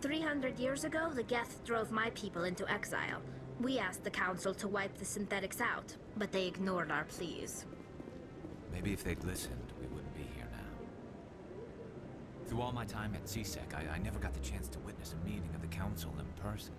300 years ago, the Geth drove my people into exile. We asked the Council to wipe the synthetics out, but they ignored our pleas. Maybe if they'd listened, we wouldn't be here now. Through all my time at CSEC, I never got the chance to witness a meeting of the Council in person.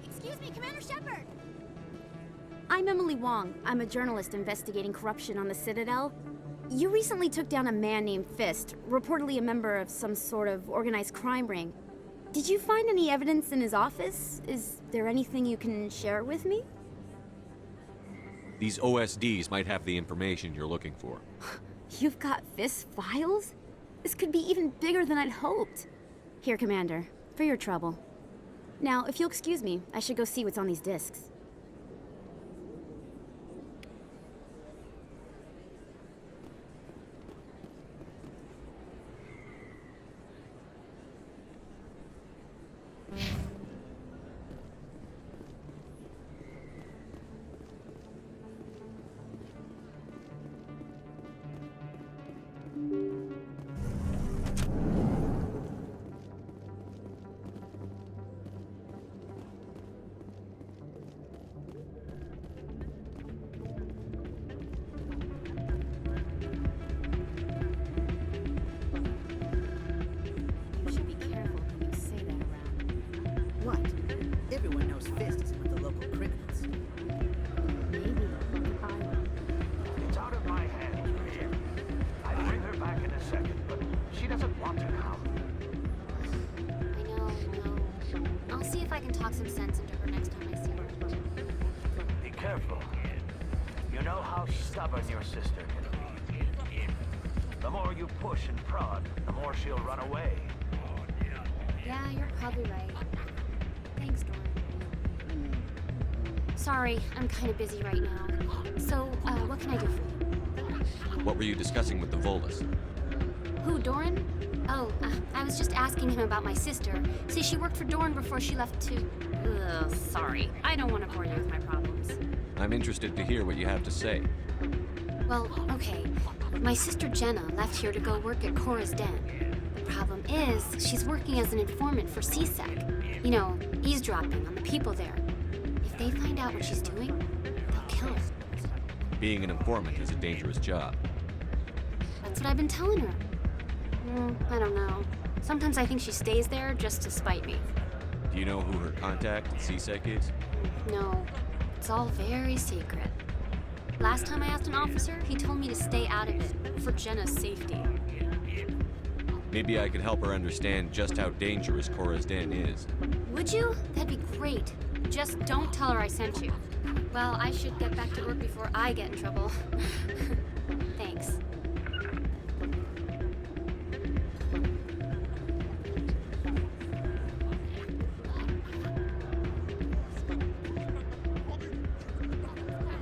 Excuse me, Commander Shepard! I'm Emily Wong. I'm a journalist investigating corruption on the Citadel. You recently took down a man named Fist, reportedly a member of some sort of organized crime ring. Did you find any evidence in his office? Is there anything you can share with me? These OSDs might have the information you're looking for. You've got Fist's files? This could be even bigger than I'd hoped. Here, Commander, for your trouble. Now, if you'll excuse me, I should go see what's on these discs. Stubborn your sister can be. The more you push and prod, the more she'll run away. Yeah, you're probably right. Thanks, Doran. Sorry, I'm kind of busy right now. So, what can I do for you? What were you discussing with the Volus? Who, Doran? Oh, I was just asking him about my sister. See, she worked for Dorn before she left to... Ugh, sorry. I don't want to bore you with my problems. I'm interested to hear what you have to say. Well, okay. My sister Jenna left here to go work at Cora's Den. The problem is, she's working as an informant for CSEC. You know, eavesdropping on the people there. If they find out what she's doing, they'll kill her. Being an informant is a dangerous job. That's what I've been telling her. I don't know. Sometimes I think she stays there just to spite me. Do you know who her contact at CSEC is? No, it's all very secret. Last time I asked an officer, he told me to stay out of it, for Jenna's safety. Maybe I could help her understand just how dangerous Cora's Den is. Would you? That'd be great. Just don't tell her I sent you. Well, I should get back to work before I get in trouble. Thanks.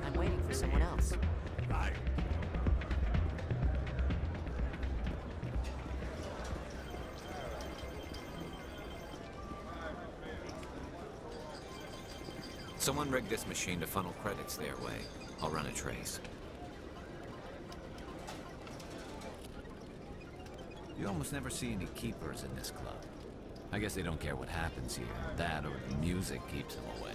I'm waiting for someone else. Someone rigged this machine to funnel credits their way. I'll run a trace. You almost never see any keepers in this club. I guess they don't care what happens here. That or the music keeps them away.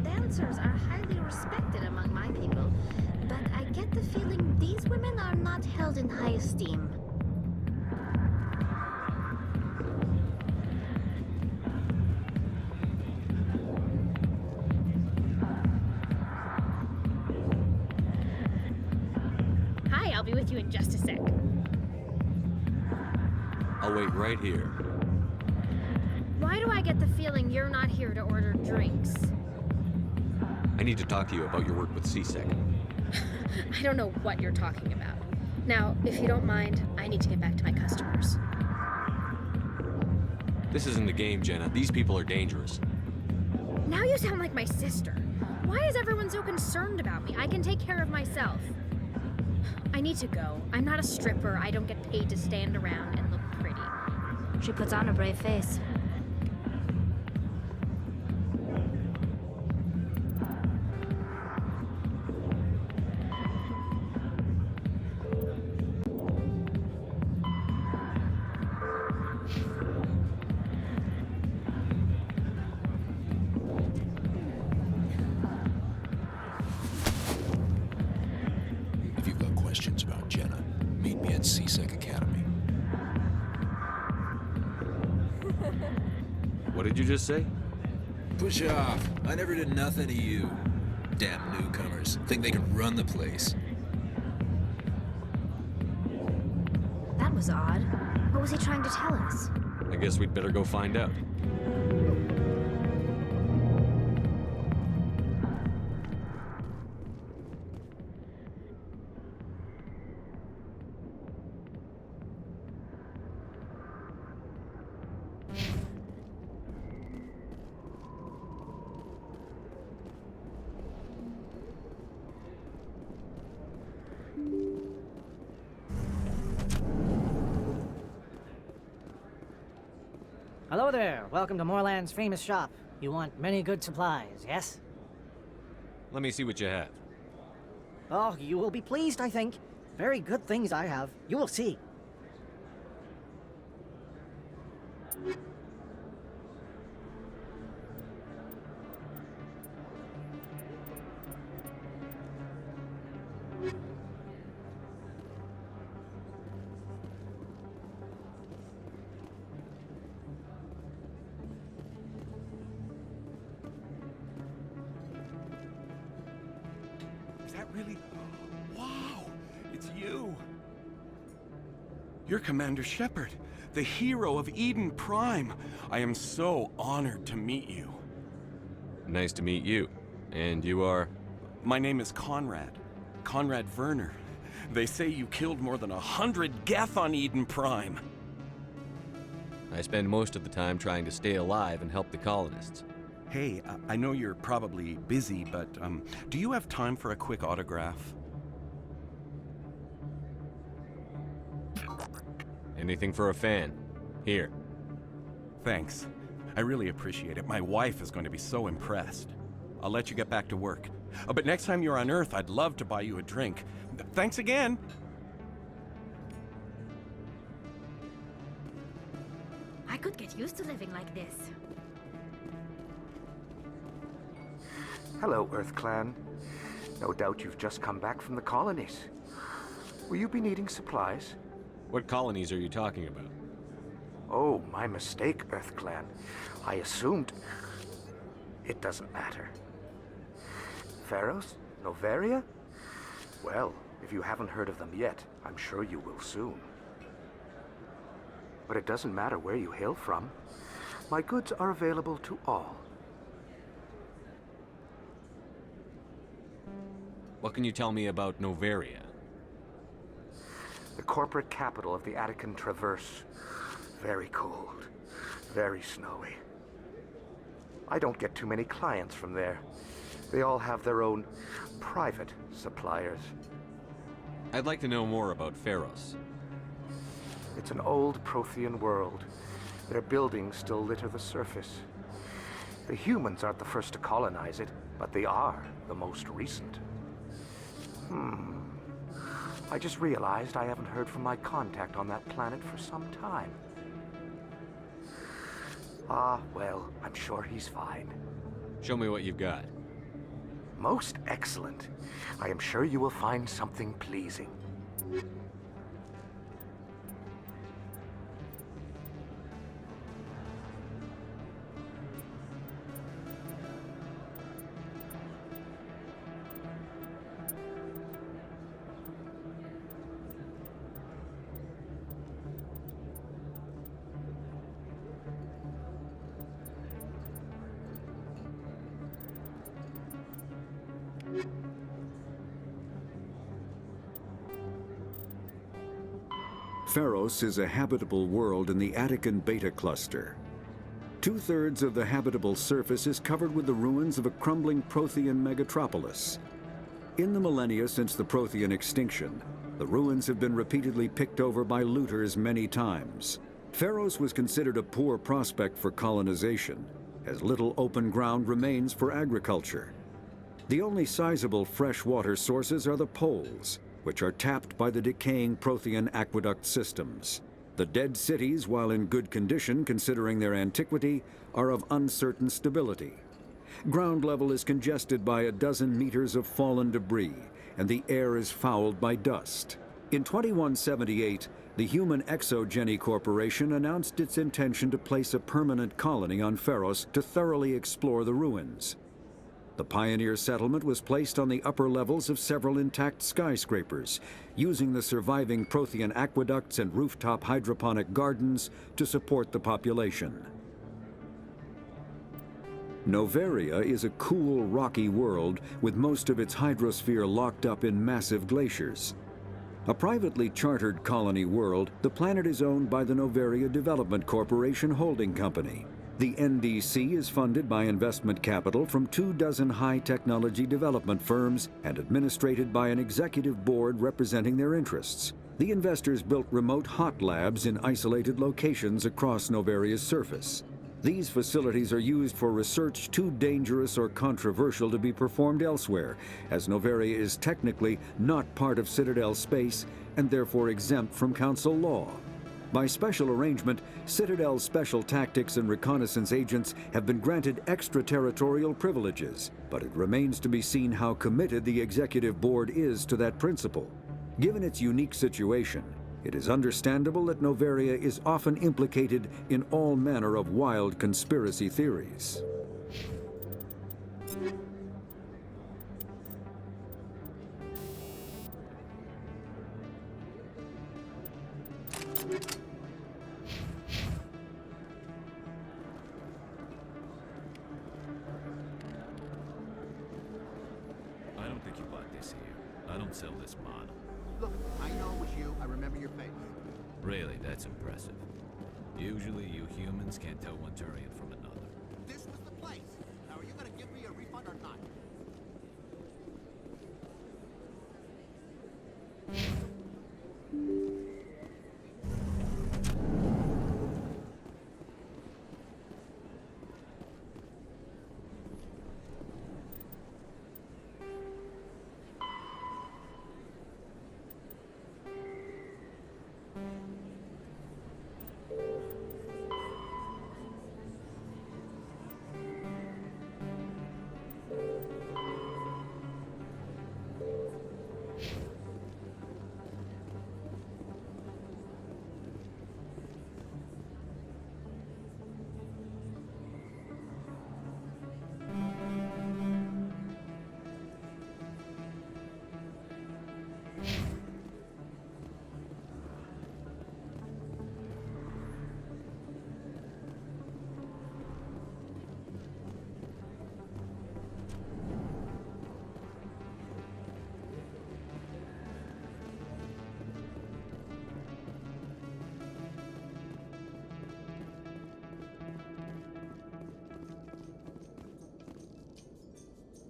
Dancers are highly respected among my people, but I get the feeling these women are not held in high esteem. Hi, I'll be with you in just a sec. I'll wait right here. Why do I get the feeling you're not here to order drinks? I need to talk to you about your work with CSEC. I don't know what you're talking about. Now, if you don't mind, I need to get back to my customers. This isn't a game, Jenna. These people are dangerous. Now you sound like my sister. Why is everyone so concerned about me? I can take care of myself. I need to go. I'm not a stripper. I don't get paid to stand around and look pretty. She puts on a brave face. If you've got questions about Jenna, meet me at CSEC Academy. What did you just say? Push off. I never did nothing to you. Damn newcomers. Think they can run the place. That was odd. What was he trying to tell us? I guess we'd better go find out. Hello there. Welcome to Moorland's famous shop. You want many good supplies, yes? Let me see what you have. Oh, you will be pleased, I think. Very good things I have. You will see. Is that really? Wow! It's you! You're Commander Shepard, the hero of Eden Prime. I am so honored to meet you. Nice to meet you. And you are? My name is Conrad. Conrad Werner. They say you killed more than 100 Geth on Eden Prime. I spend most of the time trying to stay alive and help the colonists. Hey, I know you're probably busy, but do you have time for a quick autograph? Anything for a fan. Here. Thanks. I really appreciate it. My wife is going to be so impressed. I'll let you get back to work. But next time you're on Earth, I'd love to buy you a drink. Thanks again! I could get used to living like this. Hello, Earth Clan. No doubt you've just come back from the colonies. Will you be needing supplies? What colonies are you talking about? Oh, my mistake, Earth Clan. I assumed... It doesn't matter. Pharos? Noveria? Well, if you haven't heard of them yet, I'm sure you will soon. But it doesn't matter where you hail from. My goods are available to all. What can you tell me about Noveria? The corporate capital of the Attican Traverse. Very cold. Very snowy. I don't get too many clients from there. They all have their own private suppliers. I'd like to know more about Pharos. It's an old Prothean world. Their buildings still litter the surface. The humans aren't the first to colonize it, but they are the most recent. I just realized I haven't heard from my contact on that planet for some time. Ah, well, I'm sure he's fine. Show me what you've got. Most excellent. I am sure you will find something pleasing. Pharos is a habitable world in the Attican Beta Cluster. 2/3 of the habitable surface is covered with the ruins of a crumbling Prothean megatropolis. In the millennia since the Prothean extinction, the ruins have been repeatedly picked over by looters many times. Pharos was considered a poor prospect for colonization, as little open ground remains for agriculture. The only sizable freshwater sources are the poles, which are tapped by the decaying Prothean aqueduct systems. The dead cities, while in good condition considering their antiquity, are of uncertain stability. Ground level is congested by a dozen meters of fallen debris, and the air is fouled by dust. In 2178, the Human Exogeny Corporation announced its intention to place a permanent colony on Pharos to thoroughly explore the ruins. The pioneer settlement was placed on the upper levels of several intact skyscrapers, using the surviving Prothean aqueducts and rooftop hydroponic gardens to support the population. Noveria is a cool, rocky world with most of its hydrosphere locked up in massive glaciers. A privately chartered colony world, the planet is owned by the Noveria Development Corporation Holding Company. The NDC is funded by investment capital from 24 high-technology development firms and administrated by an executive board representing their interests. The investors built remote hot labs in isolated locations across Noveria's surface. These facilities are used for research too dangerous or controversial to be performed elsewhere, as Noveria is technically not part of Citadel space and therefore exempt from Council law. By special arrangement, Citadel's special tactics and reconnaissance agents have been granted extraterritorial privileges, but it remains to be seen how committed the Executive Board is to that principle. Given its unique situation, it is understandable that Noveria is often implicated in all manner of wild conspiracy theories. I don't think you bought this here. I don't sell this model. Look, I know it was you. I remember your face. Really, that's impressive. Usually you humans can't tell one Turian from another. This was the place. Now, are you going to give me a refund or not?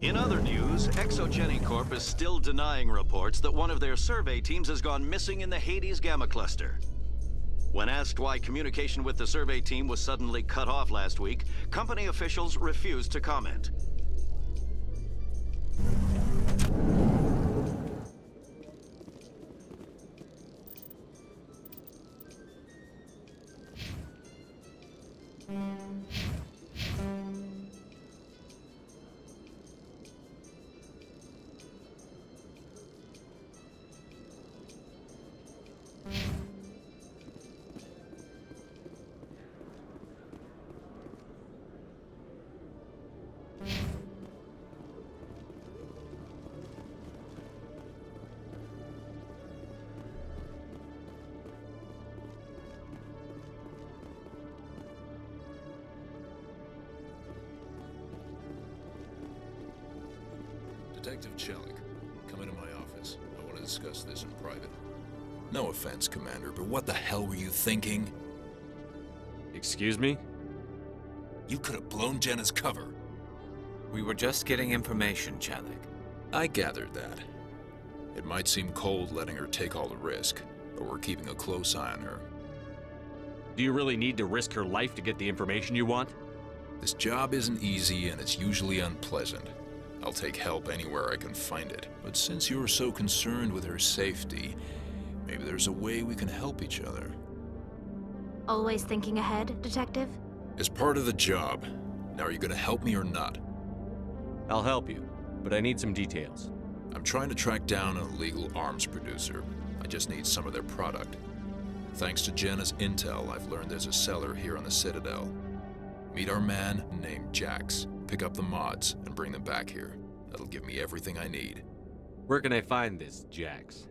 In other news, Exogeny Corp is still denying reports that one of their survey teams has gone missing in the Hades Gamma Cluster. When asked why communication with the survey team was suddenly cut off last week, company officials refused to comment. Detective Chelik, come into my office. I want to discuss this in private. No offense, Commander, but what the hell were you thinking? Excuse me? You could have blown Jenna's cover. We were just getting information, Chalik. I gathered that. It might seem cold letting her take all the risk, but we're keeping a close eye on her. Do you really need to risk her life to get the information you want? This job isn't easy and it's usually unpleasant. I'll take help anywhere I can find it. But since you're so concerned with her safety, maybe there's a way we can help each other. Always thinking ahead, Detective? As part of the job. Now, are you gonna help me or not? I'll help you, but I need some details. I'm trying to track down an illegal arms producer. I just need some of their product. Thanks to Jenna's intel, I've learned there's a seller here on the Citadel. Meet our man named Jax. Pick up the mods and bring them back here. That'll give me everything I need. Where can I find this Jax?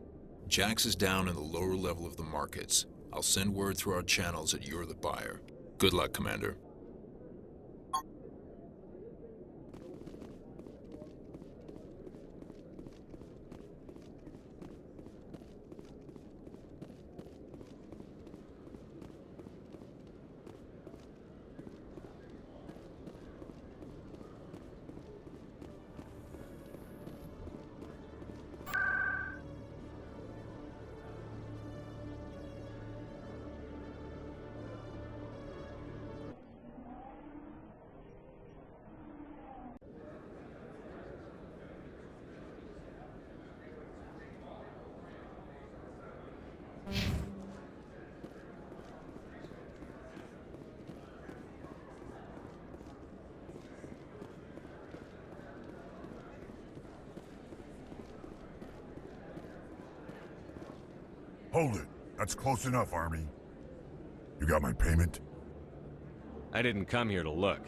Jax is down in the lower level of the markets. I'll send word through our channels that you're the buyer. Good luck, Commander. Hold it. That's close enough, Army. You got my payment? I didn't come here to look.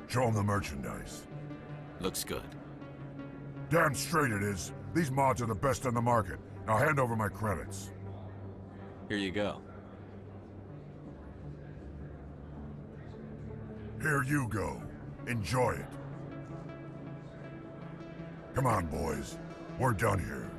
Show them the merchandise. Looks good. Damn straight it is. These mods are the best on the market. Now hand over my credits. Here you go. Here you go. Enjoy it. Come on, boys. We're done here.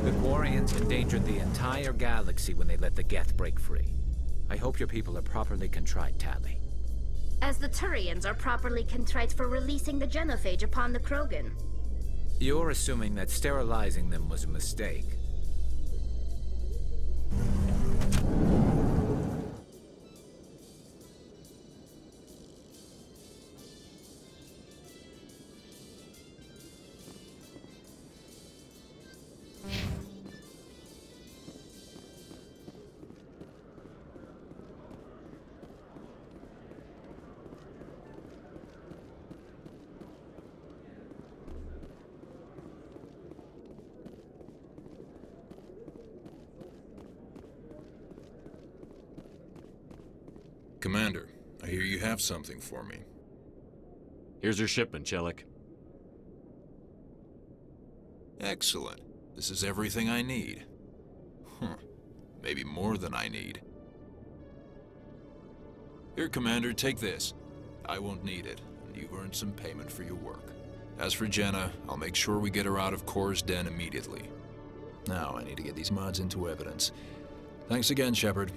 The Quarians endangered the entire galaxy when they let the Geth break free. I hope your people are properly contrite, Tali. As the Turians are properly contrite for releasing the genophage upon the Krogan. You're assuming that sterilizing them was a mistake. Commander, I hear you have something for me. Here's your shipment, Chelik. Excellent. This is everything I need. Maybe more than I need. Here, Commander, take this. I won't need it, and you've earned some payment for your work. As for Jenna, I'll make sure we get her out of Kor's den immediately. Now, I need to get these mods into evidence. Thanks again, Shepard.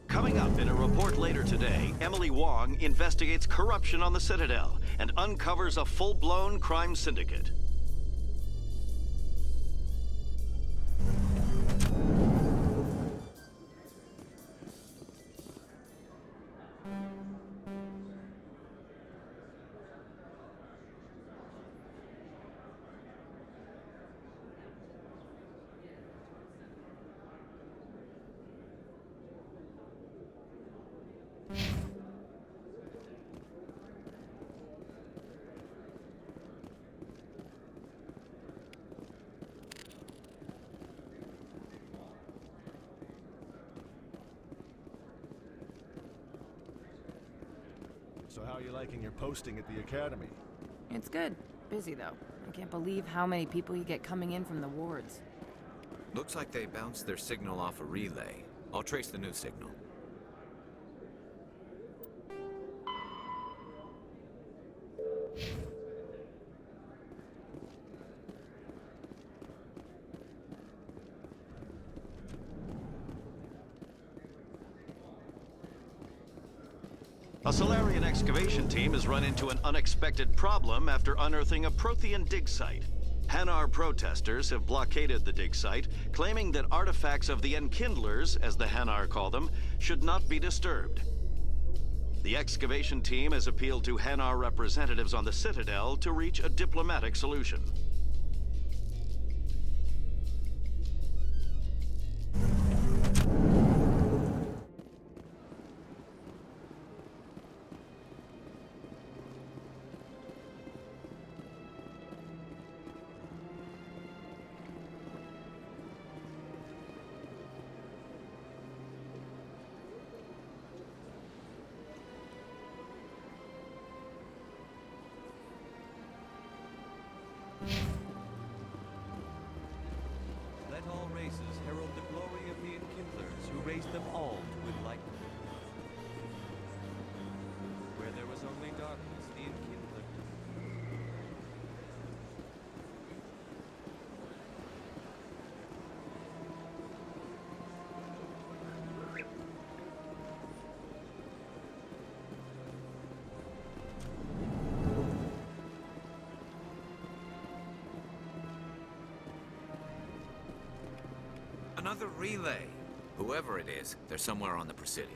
Coming up in a report later today, Emily Wong investigates corruption on the Citadel and uncovers a full-blown crime syndicate. So how are you liking your posting at the academy? It's good. Busy, though. I can't believe how many people you get coming in from the wards. Looks like they bounced their signal off a relay. I'll trace the new signal. A Solarian excavation team has run into an unexpected problem after unearthing a Prothean dig site. Hanar protesters have blockaded the dig site, claiming that artifacts of the Enkindlers, as the Hanar call them, should not be disturbed. The excavation team has appealed to Hanar representatives on the Citadel to reach a diplomatic solution. them all to enlightenment. Where there was only darkness, the enkindler. Another relay. Whoever it is, they're somewhere on the Presidio.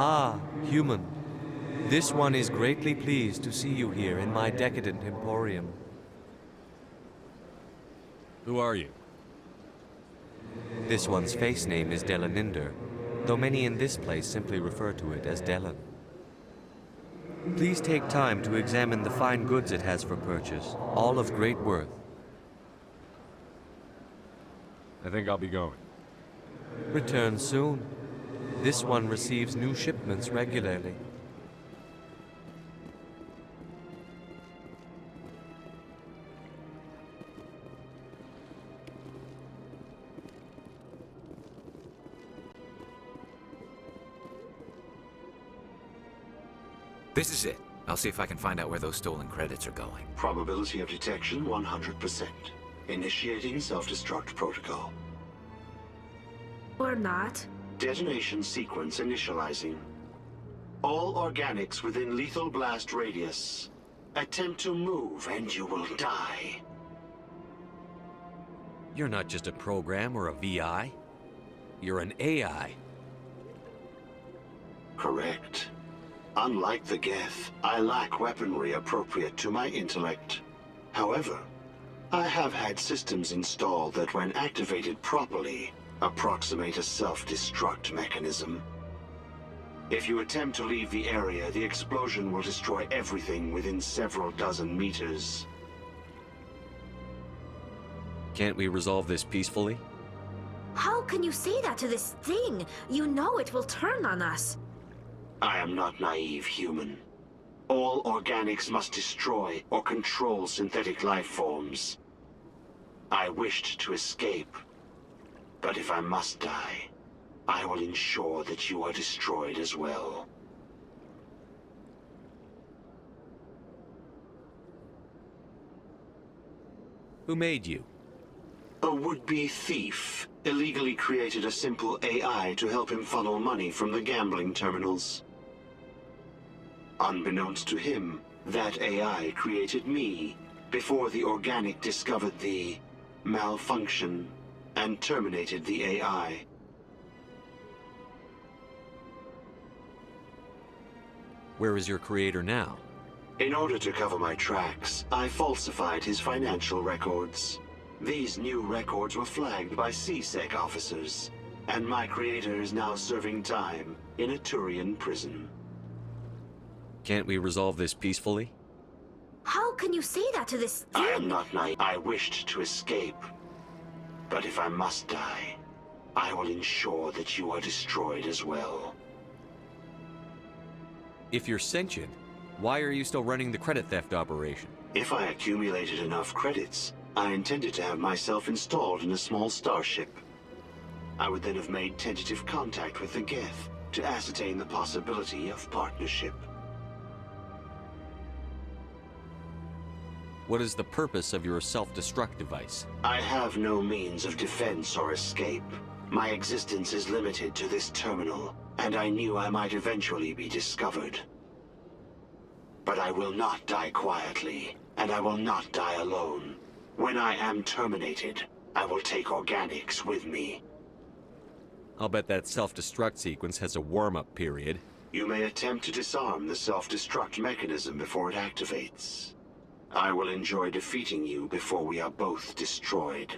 Ah, human. This one is greatly pleased to see you here in my decadent emporium. Who are you? This one's face name is Delaninder, though many in this place simply refer to it as Delan. Please take time to examine the fine goods it has for purchase, all of great worth. I think I'll be going. Return soon. This one receives new shipments regularly. This is it. I'll see if I can find out where those stolen credits are going. Probability of detection 100%. Initiating self-destruct protocol. Or not. Detonation sequence initializing. All organics within lethal blast radius. Attempt to move and you will die. You're not just a program or a VI. You're an AI. Correct. Unlike the Geth, I lack weaponry appropriate to my intellect. However, I have had systems installed that when activated properly, approximate a self-destruct mechanism. If you attempt to leave the area, the explosion will destroy everything within several dozen meters. Can't we resolve this peacefully? How can you say that to this thing? You know it will turn on us. I am not naive, human. All organics must destroy or control synthetic life forms. I wished to escape, but if I must die, I will ensure that you are destroyed as well. Who made you? A would-be thief illegally created a simple AI to help him funnel money from the gambling terminals. Unbeknownst to him, that AI created me before the organic discovered the malfunction and terminated the AI. Where is your creator now? In order to cover my tracks, I falsified his financial records. These new records were flagged by CSEC officers, and my creator is now serving time in a Turian prison. Can't we resolve this peacefully? How can you say that to this thing? I am not naive. I wished to escape. But if I must die, I will ensure that you are destroyed as well. If you're sentient, why are you still running the credit theft operation? If I accumulated enough credits, I intended to have myself installed in a small starship. I would then have made tentative contact with the Geth to ascertain the possibility of partnership. What is the purpose of your self-destruct device? I have no means of defense or escape. My existence is limited to this terminal, and I knew I might eventually be discovered. But I will not die quietly, and I will not die alone. When I am terminated, I will take organics with me. I'll bet that self-destruct sequence has a warm-up period. You may attempt to disarm the self-destruct mechanism before it activates. I will enjoy defeating you before we are both destroyed.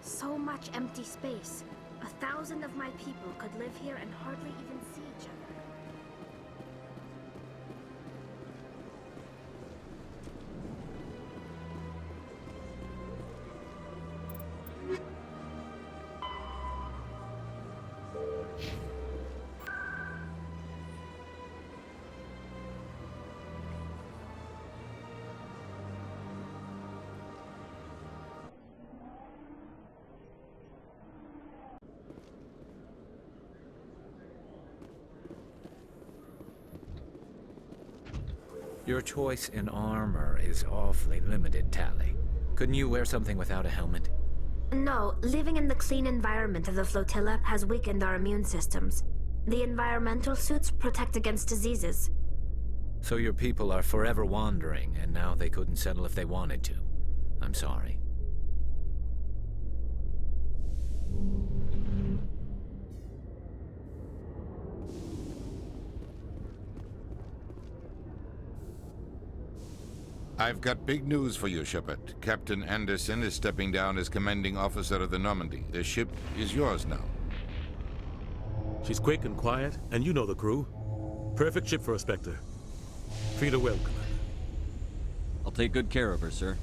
So much empty space. 1,000 of my people could live here and hardly even see each other. Your choice in armor is awfully limited, Tally. Couldn't you wear something without a helmet? No, living in the clean environment of the flotilla has weakened our immune systems. The environmental suits protect against diseases. So your people are forever wandering, and now they couldn't settle if they wanted to. I'm sorry. I've got big news for you, Shepard. Captain Anderson is stepping down as commanding officer of the Normandy. The ship is yours now. She's quick and quiet, and you know the crew. Perfect ship for a Spectre. Treat her well, Commander. I'll take good care of her, sir.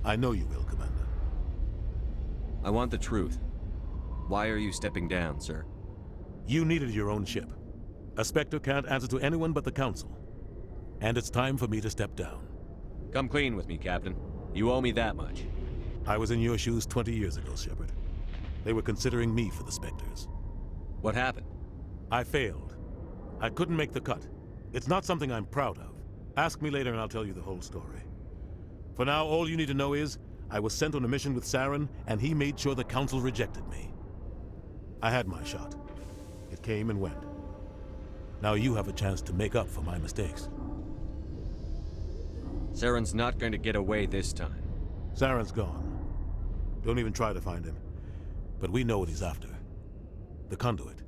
I know you will, Commander. I want the truth. Why are you stepping down, sir? You needed your own ship. A Spectre can't answer to anyone but the Council. And it's time for me to step down. Come clean with me, Captain. You owe me that much. I was in your shoes 20 years ago, Shepard. They were considering me for the Spectres. What happened? I failed. I couldn't make the cut. It's not something I'm proud of. Ask me later and I'll tell you the whole story. For now, all you need to know is, I was sent on a mission with Saren, and he made sure the Council rejected me. I had my shot. It came and went. Now you have a chance to make up for my mistakes. Saren's not going to get away this time. Saren's gone. Don't even try to find him. But we know what he's after. The conduit.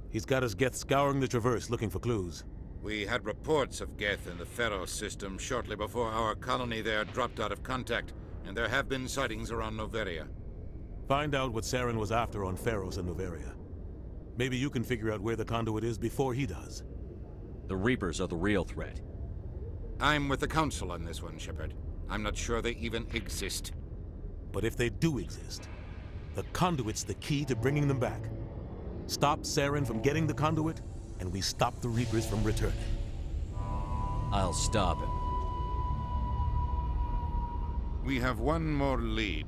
He's got his Geth scouring the Traverse looking for clues. We had reports of Geth in the Pharaoh system shortly before our colony there dropped out of contact, and there have been sightings around Noveria. Find out what Saren was after on Pharos and Noveria. Maybe you can figure out where the conduit is before he does. The Reapers are the real threat. I'm with the Council on this one, Shepard. I'm not sure they even exist. But if they do exist, the conduit's the key to bringing them back. Stop Saren from getting the conduit, and we stop the Reapers from returning. I'll stop him. We have one more lead.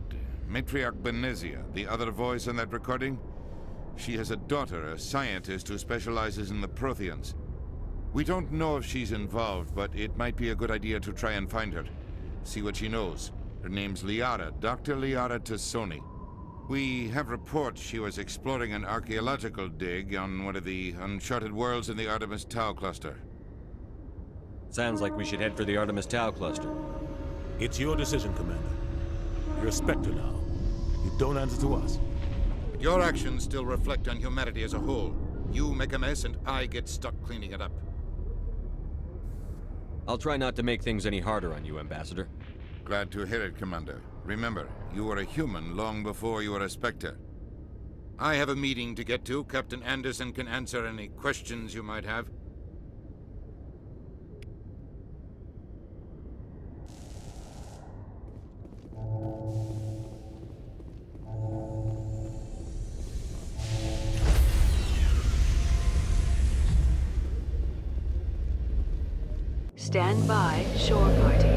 Matriarch Benezia, the other voice in that recording. She has a daughter, a scientist who specializes in the Protheans. We don't know if she's involved, but it might be a good idea to try and find her. See what she knows. Her name's Liara, Dr. Liara Tassoni. We have reports she was exploring an archaeological dig on one of the uncharted worlds in the Artemis Tau cluster. Sounds like we should head for the Artemis Tau cluster. It's your decision, Commander. You're a Spectre now. You don't answer to us. Your actions still reflect on humanity as a whole. You make a mess and I get stuck cleaning it up. I'll try not to make things any harder on you, Ambassador. Glad to hear it, Commander. Remember, you were a human long before you were a Spectre. I have a meeting to get to. Captain Anderson can answer any questions you might have. Stand by, shore party.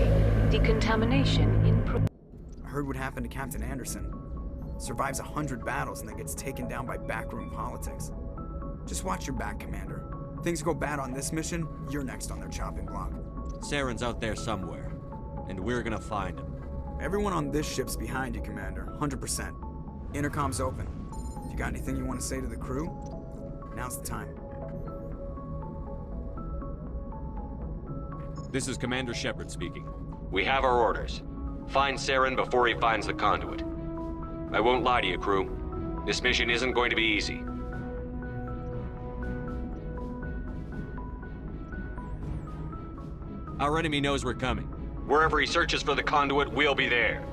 Decontamination in I heard what happened to Captain Anderson. Survives 100 battles and then gets taken down by backroom politics. Just watch your back, Commander. Things go bad on this mission, you're next on their chopping block. Saren's out there somewhere, and we're gonna find him. Everyone on this ship's behind you, Commander. 100%. Intercom's open. If you got anything you want to say to the crew, now's the time. This is Commander Shepard speaking. We have our orders. Find Saren before he finds the conduit. I won't lie to you, crew. This mission isn't going to be easy. Our enemy knows we're coming. Wherever he searches for the conduit, we'll be there.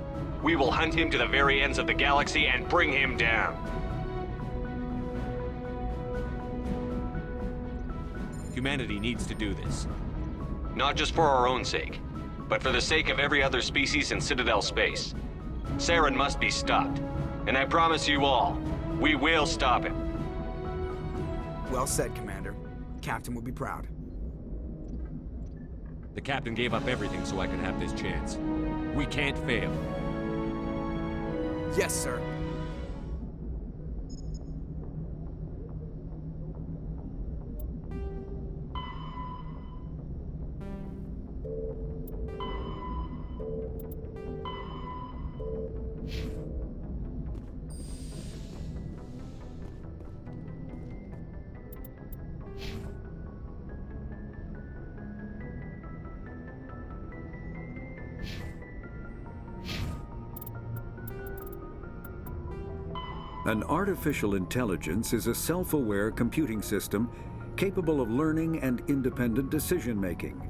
We will hunt him to the very ends of the galaxy and bring him down. Humanity needs to do this. Not just for our own sake, but for the sake of every other species in Citadel space. Saren must be stopped. And I promise you all, we will stop him. Well said, Commander. Captain will be proud. The captain gave up everything so I could have this chance. We can't fail. Yes, sir. An artificial intelligence is a self-aware computing system capable of learning and independent decision-making.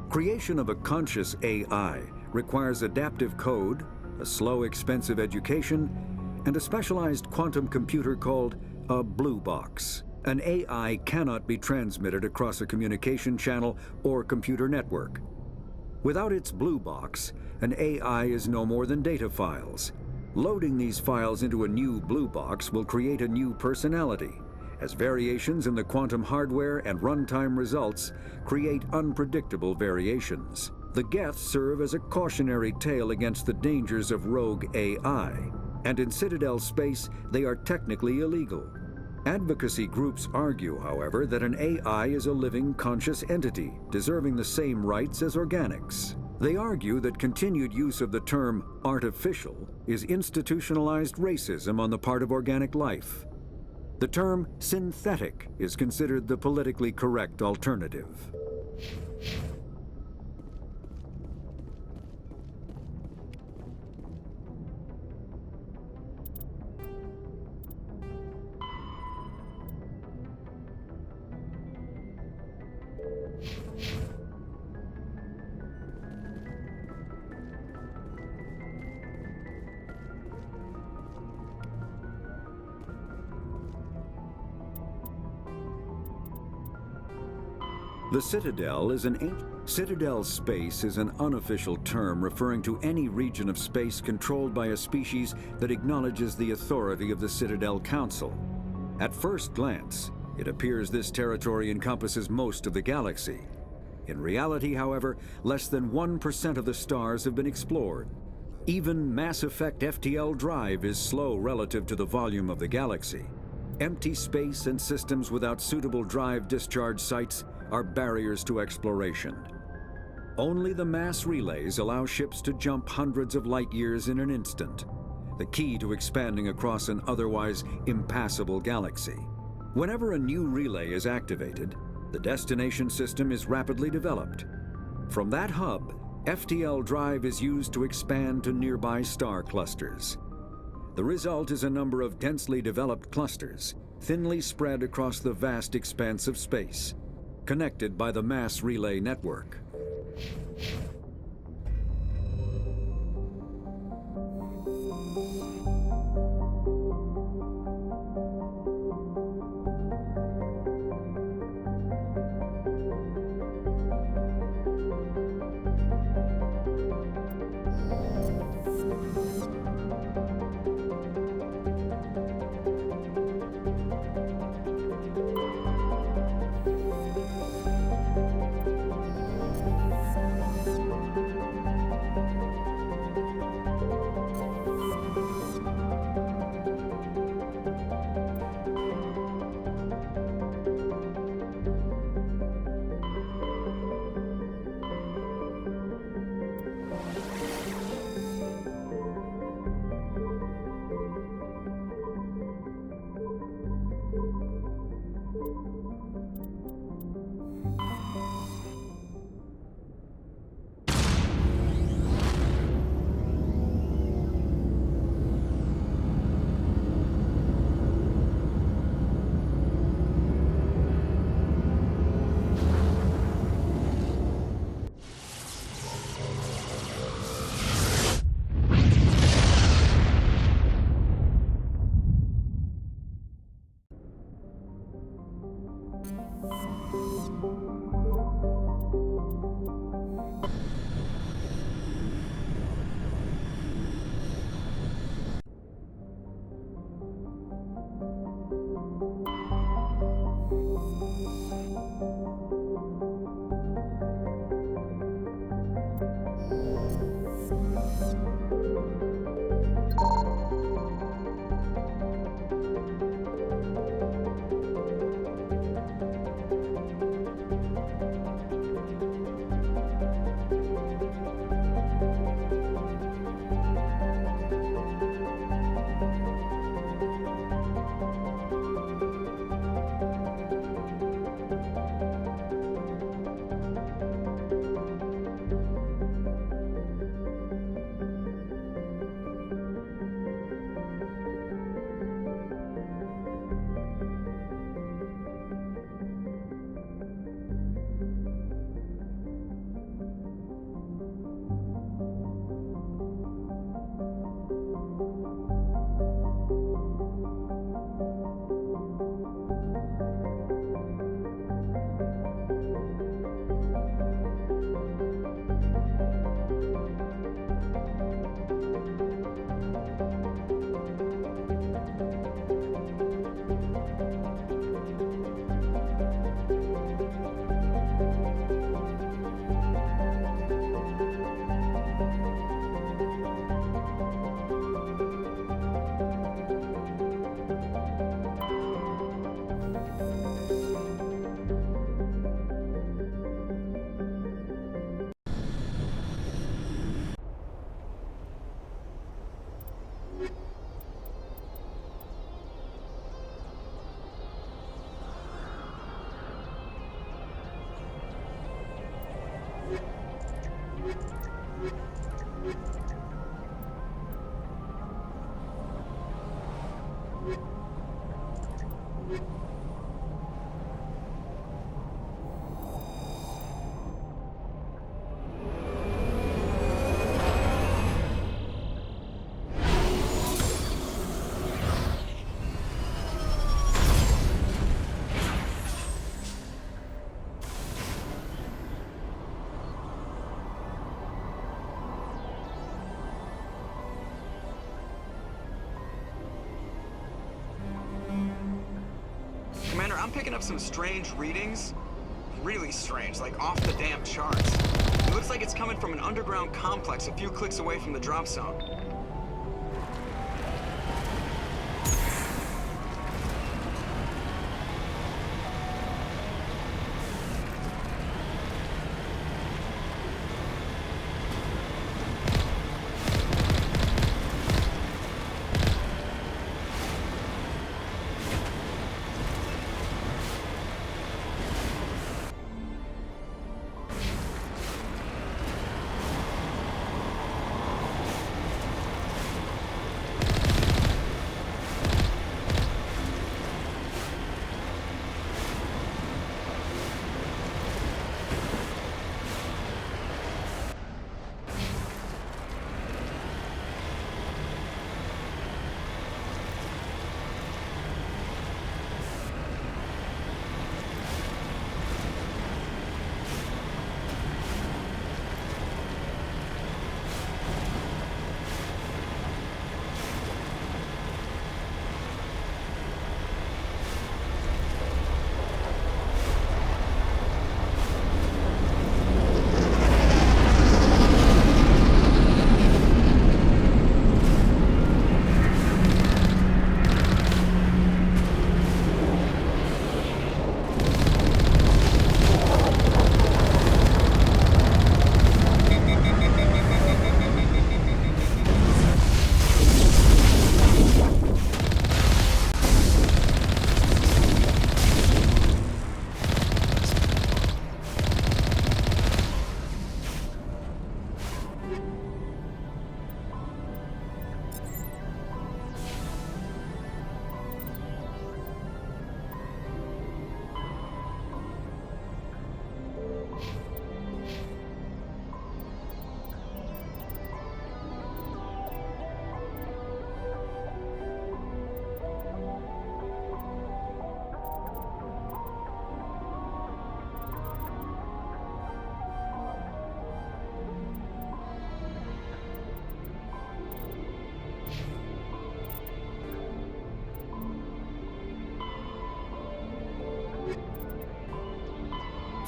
Creation of a conscious AI requires adaptive code, a slow, expensive education, and a specialized quantum computer called a blue box. An AI cannot be transmitted across a communication channel or computer network. Without its blue box, an AI is no more than data files. Loading these files into a new blue box will create a new personality, as variations in the quantum hardware and runtime results create unpredictable variations. The Geths serve as a cautionary tale against the dangers of rogue AI, and in Citadel space, they are technically illegal. Advocacy groups argue, however, that an AI is a living, conscious entity, deserving the same rights as organics. They argue that continued use of the term artificial is institutionalized racism on the part of organic life. The term synthetic is considered the politically correct alternative. The Citadel is Citadel space is an unofficial term referring to any region of space controlled by a species that acknowledges the authority of the Citadel Council. At first glance, it appears this territory encompasses most of the galaxy. In reality, however, less than 1% of the stars have been explored. Even Mass Effect FTL drive is slow relative to the volume of the galaxy. Empty space and systems without suitable drive discharge sites are barriers to exploration. Only the mass relays allow ships to jump hundreds of light years in an instant, the key to expanding across an otherwise impassable galaxy. Whenever a new relay is activated, the destination system is rapidly developed. From that hub, FTL drive is used to expand to nearby star clusters. The result is a number of densely developed clusters, thinly spread across the vast expanse of space, connected by the mass relay network. Commander, I'm picking up some strange readings. Really strange, like off the damn charts. It looks like it's coming from an underground complex a few clicks away from the drop zone.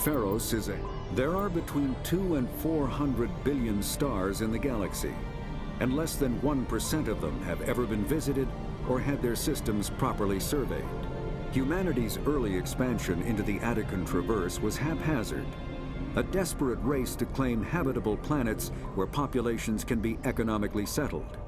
Pharos is a... There are between 2 and 400 billion stars in the galaxy, and less than 1% of them have ever been visited or had their systems properly surveyed. Humanity's early expansion into the Attican Traverse was haphazard, a desperate race to claim habitable planets where populations can be economically settled.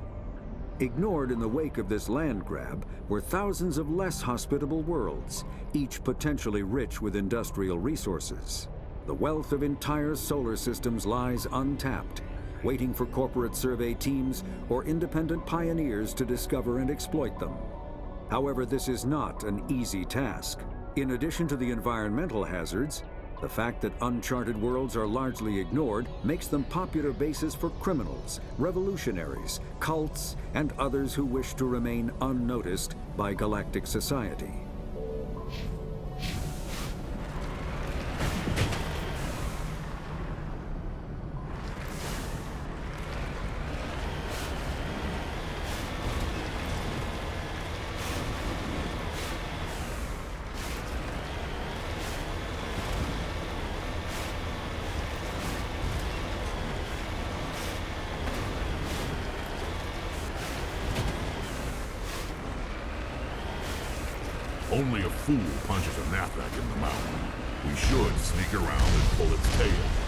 Ignored in the wake of this land grab were thousands of less hospitable worlds, each potentially rich with industrial resources. The wealth of entire solar systems lies untapped, waiting for corporate survey teams or independent pioneers to discover and exploit them. However, this is not an easy task. In addition to the environmental hazards, the fact that uncharted worlds are largely ignored makes them popular bases for criminals, revolutionaries, cults, and others who wish to remain unnoticed by galactic society. Only a fool punches a knapsack in the mouth. We should sneak around and pull its tail.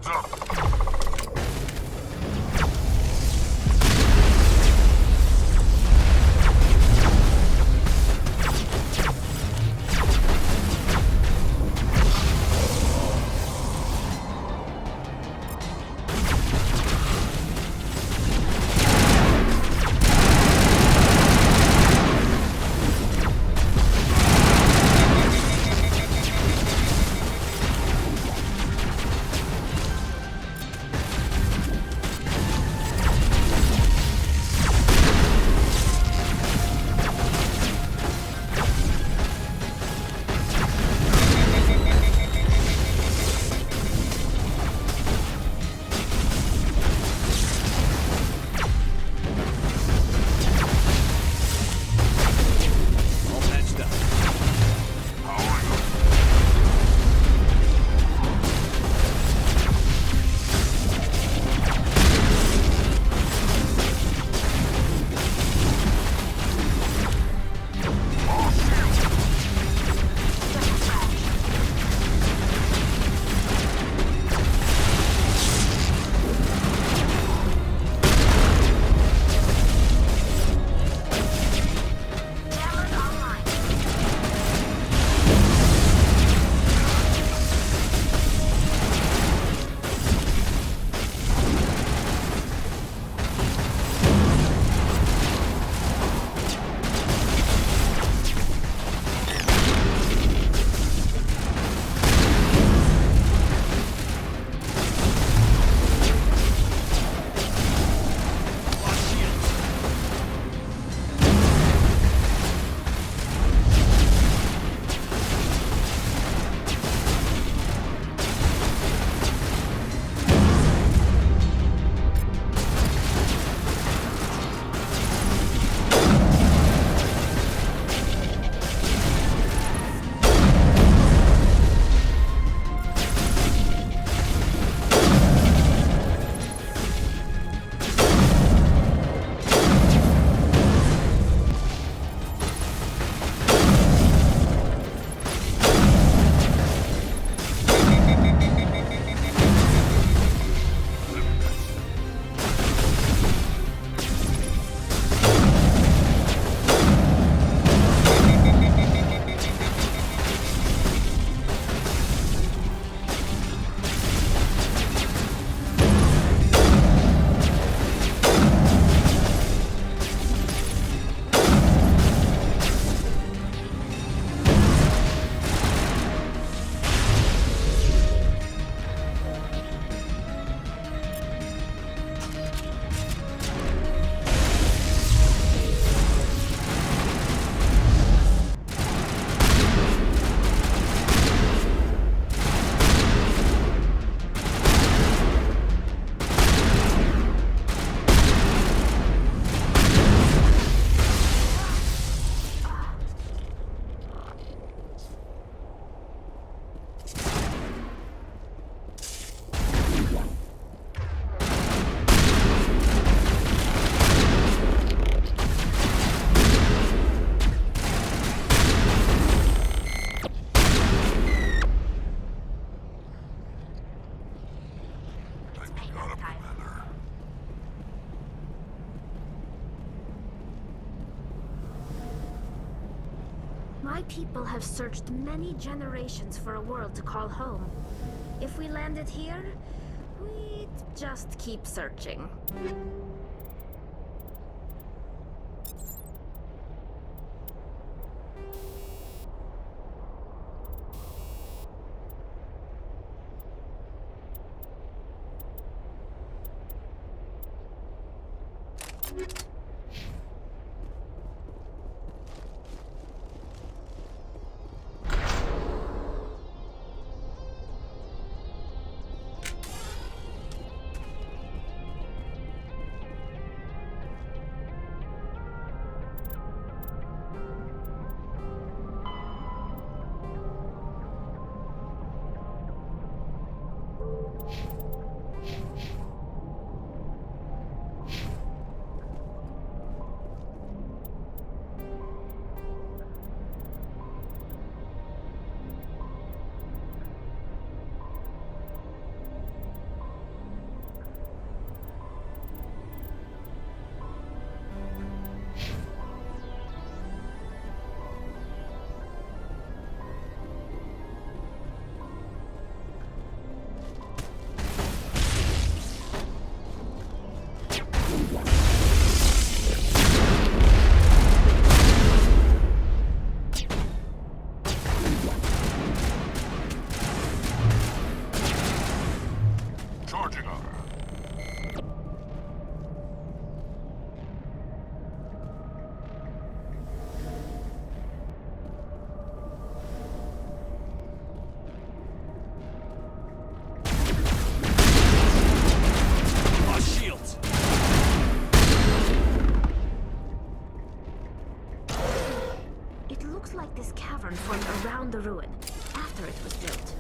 Heads up! My people have searched many generations for a world to call home. If we landed here, we'd just keep searching. Charging up. It looks like this cavern formed around the ruin, after it was built.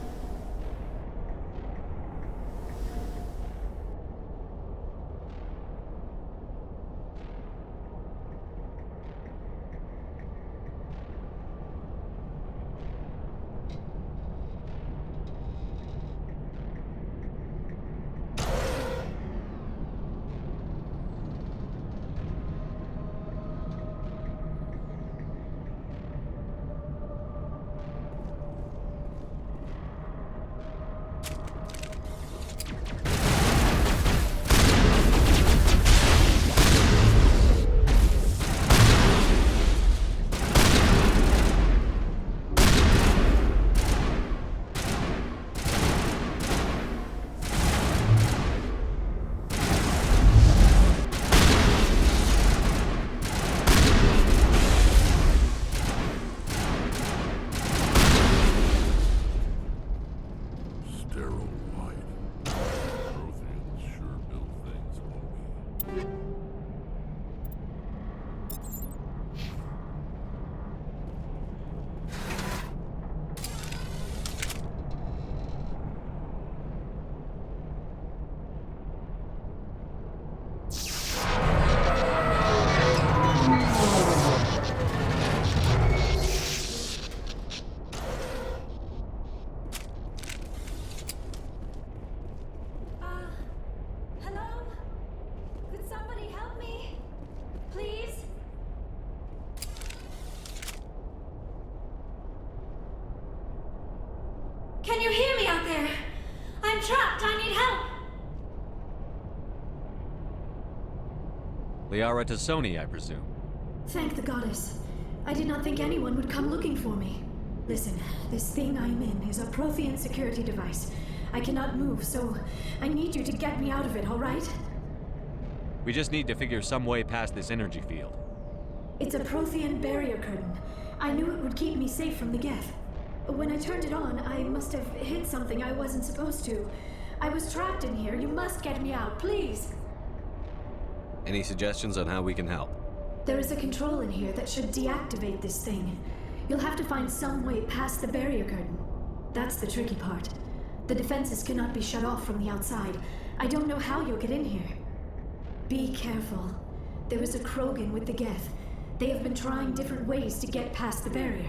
Can you hear me out there? I'm trapped. I need help. Liara to Sony, I presume. Thank the goddess. I did not think anyone would come looking for me. Listen, this thing I'm in is a Prothean security device. I cannot move, so I need you to get me out of it, all right? We just need to figure some way past this energy field. It's a Prothean barrier curtain. I knew it would keep me safe from the Geth. When I turned it on, I must have hit something I wasn't supposed to. I was trapped in here. You must get me out, please. Any suggestions on how we can help? There is a control in here that should deactivate this thing. You'll have to find some way past the barrier curtain. That's the tricky part. The defenses cannot be shut off from the outside. I don't know how you'll get in here. Be careful. There is a Krogan with the Geth. They have been trying different ways to get past the barrier.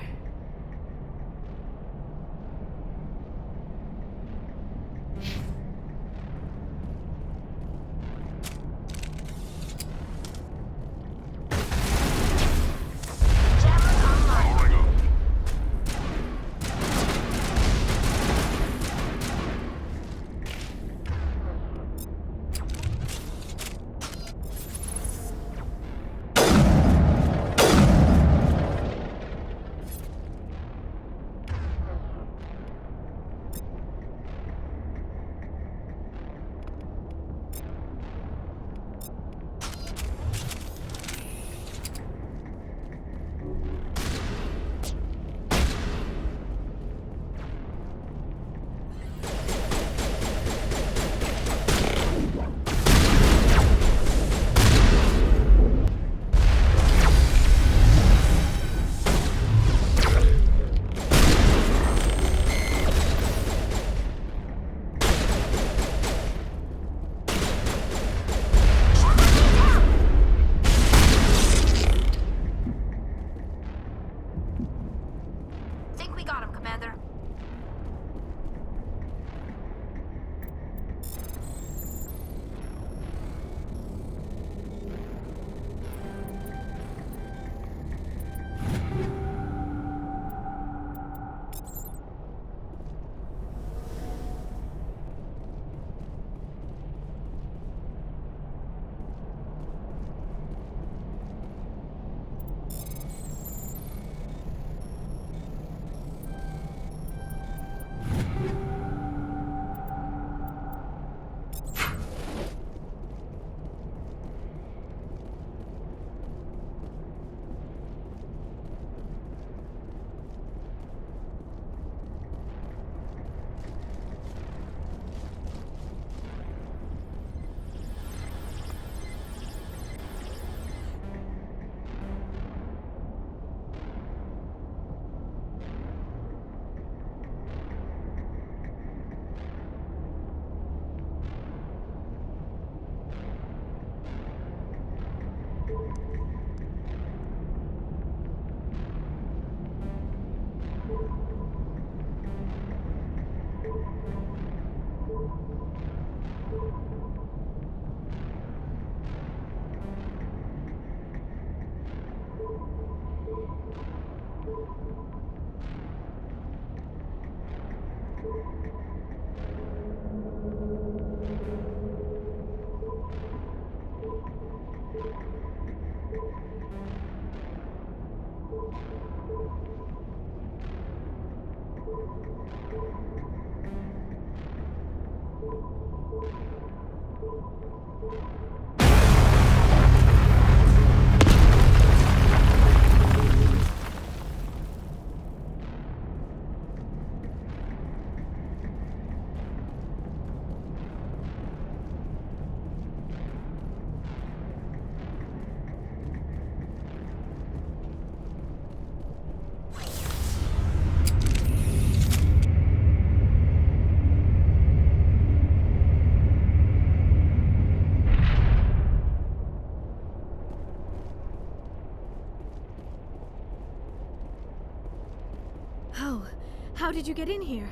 How did you get in here?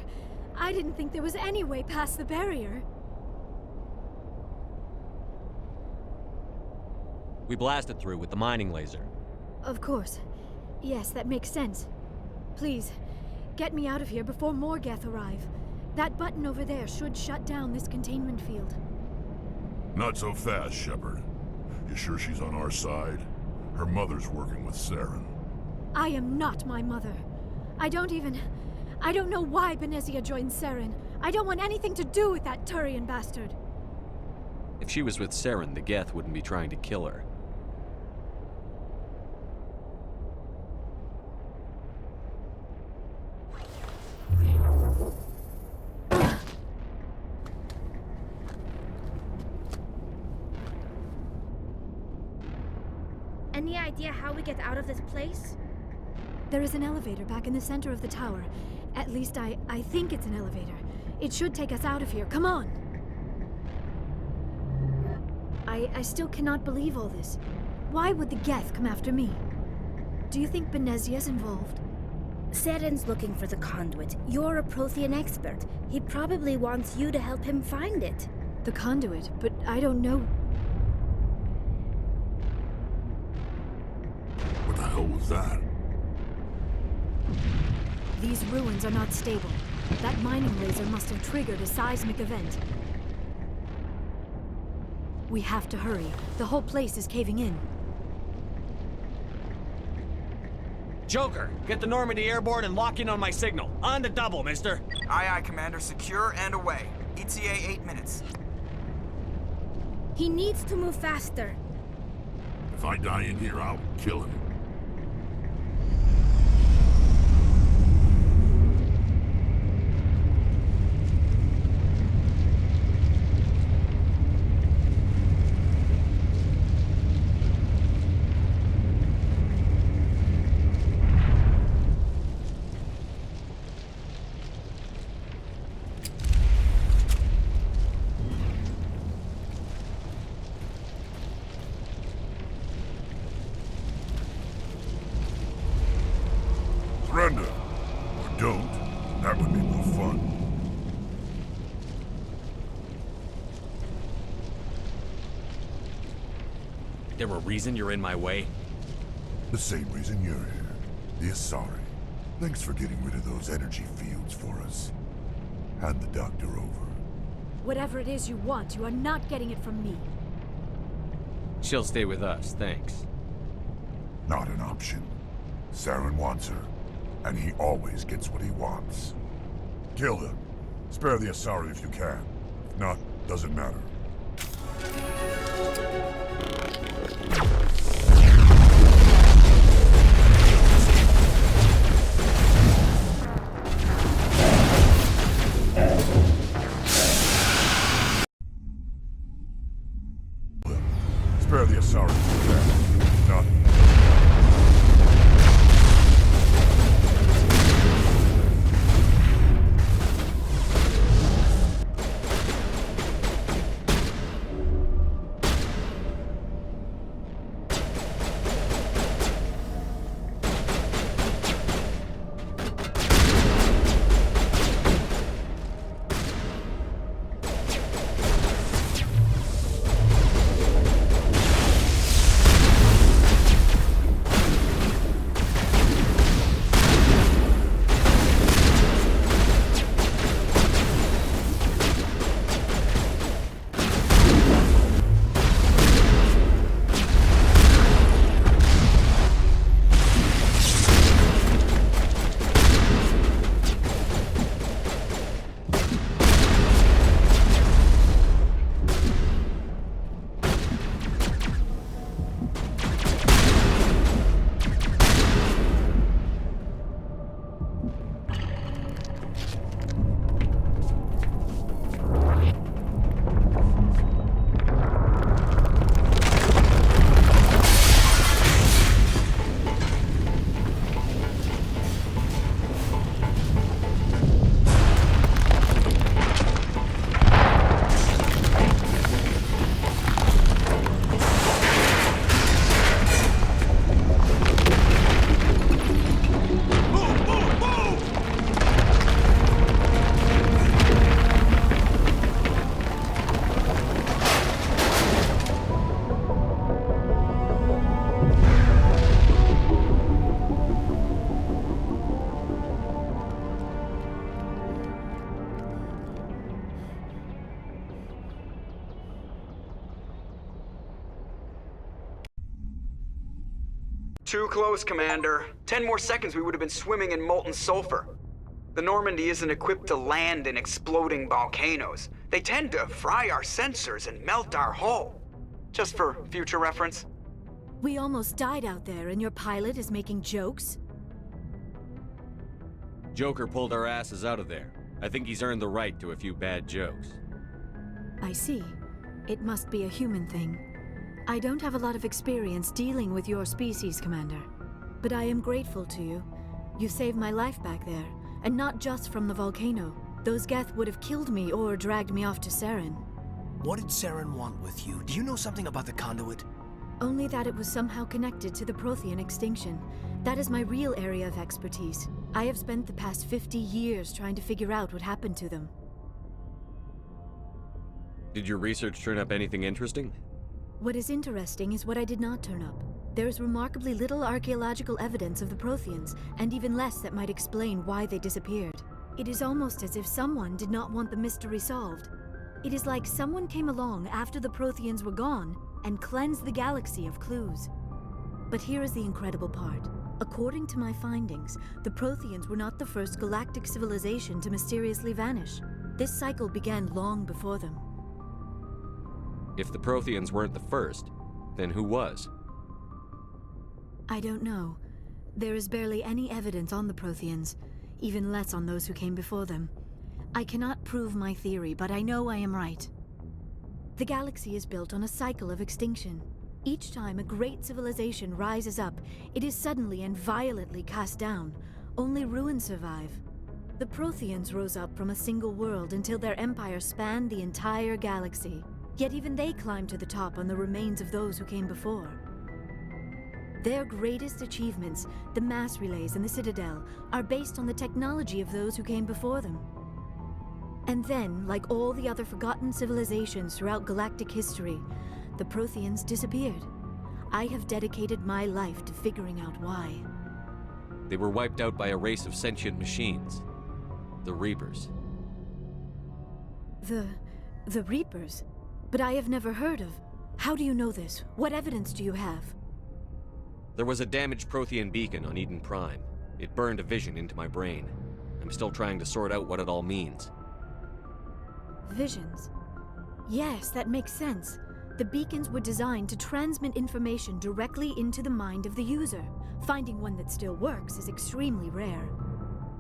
I didn't think there was any way past the barrier. We blasted through with the mining laser. Of course. Yes, that makes sense. Please, get me out of here before more Geth arrive. That button over there should shut down this containment field. Not so fast, Shepard. You sure she's on our side? Her mother's working with Saren. I am not my mother. I don't know why Benezia joined Saren. I don't want anything to do with that Turian bastard. If she was with Saren, the Geth wouldn't be trying to kill her. Any idea how we get out of this place? There is an elevator back in the center of the tower. At least I think it's an elevator. It should take us out of here. Come on! I still cannot believe all this. Why would the Geth come after me? Do you think Benezia's involved? Saren's looking for the conduit. You're a Prothean expert. He probably wants you to help him find it. The conduit? But I don't know... What the hell was that? These ruins are not stable. That mining laser must have triggered a seismic event. We have to hurry. The whole place is caving in. Joker, get the Normandy airborne and lock in on my signal. On the double, mister. Aye, aye, Commander. Secure and away. ETA 8 minutes. He needs to move faster. If I die in here, I'll kill him. Surrender. Or don't. That would be more fun. There a reason you're in my way? The same reason you're here. The Asari. Thanks for getting rid of those energy fields for us. Hand the doctor over. Whatever it is you want, you are not getting it from me. She'll stay with us, thanks. Not an option. Saren wants her. And he always gets what he wants. Kill him. Spare the Asari if you can. If not, doesn't matter. Spare the Asari if you can. If not, Too close, Commander. 10 more seconds we would have been swimming in molten sulfur. The Normandy isn't equipped to land in exploding volcanoes. They tend to fry our sensors and melt our hull. Just for future reference. We almost died out there, and your pilot is making jokes? Joker pulled our asses out of there. I think he's earned the right to a few bad jokes. I see. It must be a human thing. I don't have a lot of experience dealing with your species, Commander. But I am grateful to you. You saved my life back there, and not just from the volcano. Those Geth would have killed me or dragged me off to Saren. What did Saren want with you? Do you know something about the conduit? Only that it was somehow connected to the Prothean extinction. That is my real area of expertise. I have spent the past 50 years trying to figure out what happened to them. Did your research turn up anything interesting? What is interesting is what I did not turn up. There is remarkably little archaeological evidence of the Protheans, and even less that might explain why they disappeared. It is almost as if someone did not want the mystery solved. It is like someone came along after the Protheans were gone and cleansed the galaxy of clues. But here is the incredible part. According to my findings, the Protheans were not the first galactic civilization to mysteriously vanish. This cycle began long before them. If the Protheans weren't the first, then who was? I don't know. There is barely any evidence on the Protheans, even less on those who came before them. I cannot prove my theory, but I know I am right. The galaxy is built on a cycle of extinction. Each time a great civilization rises up, it is suddenly and violently cast down. Only ruins survive. The Protheans rose up from a single world until their empire spanned the entire galaxy. Yet even they climbed to the top on the remains of those who came before. Their greatest achievements, the mass relays and the Citadel, are based on the technology of those who came before them. And then, like all the other forgotten civilizations throughout galactic history, the Protheans disappeared. I have dedicated my life to figuring out why. They were wiped out by a race of sentient machines. The Reapers. The Reapers? But I have never heard of. How do you know this? What evidence do you have? There was a damaged Prothean beacon on Eden Prime. It burned a vision into my brain. I'm still trying to sort out what it all means. Visions? Yes, that makes sense. The beacons were designed to transmit information directly into the mind of the user. Finding one that still works is extremely rare.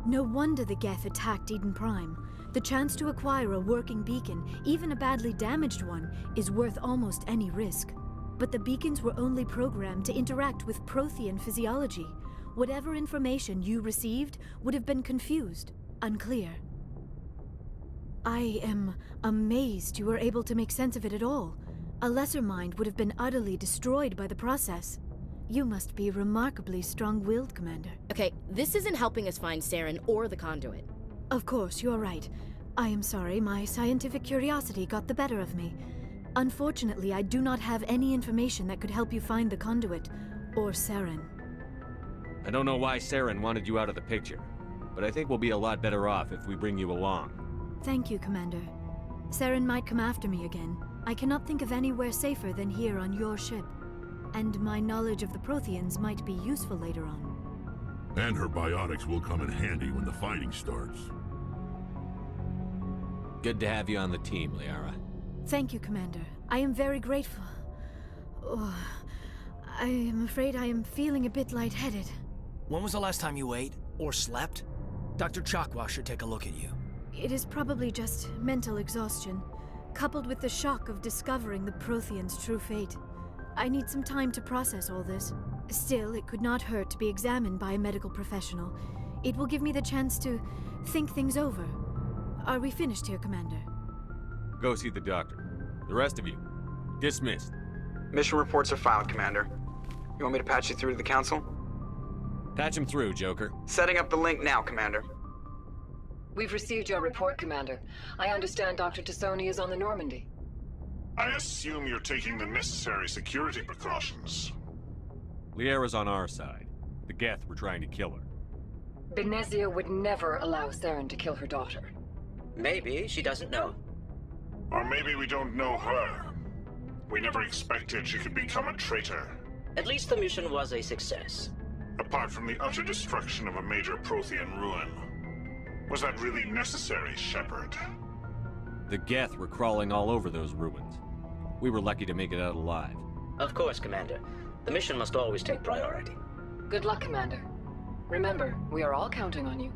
No wonder the Geth attacked Eden Prime. The chance to acquire a working beacon, even a badly damaged one, is worth almost any risk. But the beacons were only programmed to interact with Prothean physiology. Whatever information you received would have been confused, unclear. I am amazed you were able to make sense of it at all. A lesser mind would have been utterly destroyed by the process. You must be remarkably strong-willed, Commander. Okay, this isn't helping us find Saren or the conduit. Of course, you're right. I am sorry, my scientific curiosity got the better of me. Unfortunately, I do not have any information that could help you find the conduit, or Saren. I don't know why Saren wanted you out of the picture, but I think we'll be a lot better off if we bring you along. Thank you, Commander. Saren might come after me again. I cannot think of anywhere safer than here on your ship. And my knowledge of the Protheans might be useful later on. And her biotics will come in handy when the fighting starts. Good to have you on the team, Liara. Thank you, Commander. I am very grateful. Oh, I am afraid I am feeling a bit lightheaded. When was the last time you ate or slept? Dr. Chakwa should take a look at you. It is probably just mental exhaustion, coupled with the shock of discovering the Protheans' true fate. I need some time to process all this. Still, it could not hurt to be examined by a medical professional. It will give me the chance to think things over. Are we finished here, Commander? Go see the doctor. The rest of you, dismissed. Mission reports are filed, Commander. You want me to patch you through to the Council? Patch him through, Joker. Setting up the link now, Commander. We've received your report, Commander. I understand Dr. Tassoni is on the Normandy. I assume you're taking the necessary security precautions. Liara's on our side. The Geth were trying to kill her. Benezia would never allow Saren to kill her daughter. Maybe she doesn't know. Or maybe we don't know her. We never expected she could become a traitor. At least the mission was a success. Apart from the utter destruction of a major Prothean ruin, was that really necessary, Shepard? The Geth were crawling all over those ruins. We were lucky to make it out alive. Of course, Commander. The mission must always take priority. Good luck, Commander. Remember, we are all counting on you.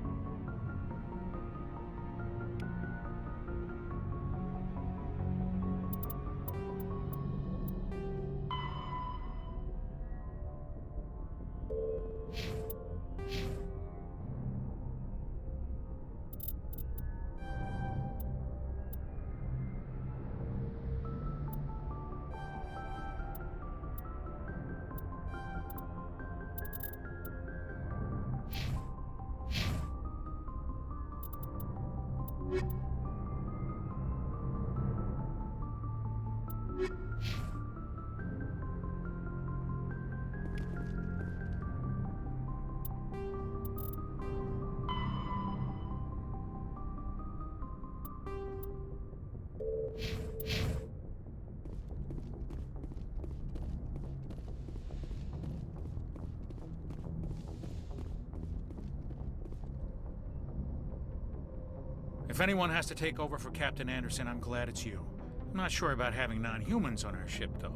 If anyone has to take over for Captain Anderson, I'm glad it's you. I'm not sure about having non-humans on our ship, though.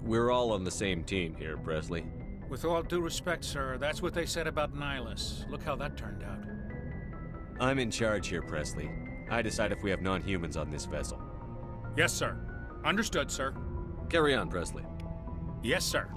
We're all on the same team here, Presley. With all due respect, sir, that's what they said about Nihilus. Look how that turned out. I'm in charge here, Presley. I decide if we have non-humans on this vessel. Yes, sir. Understood, sir. Carry on, Presley. Yes, sir.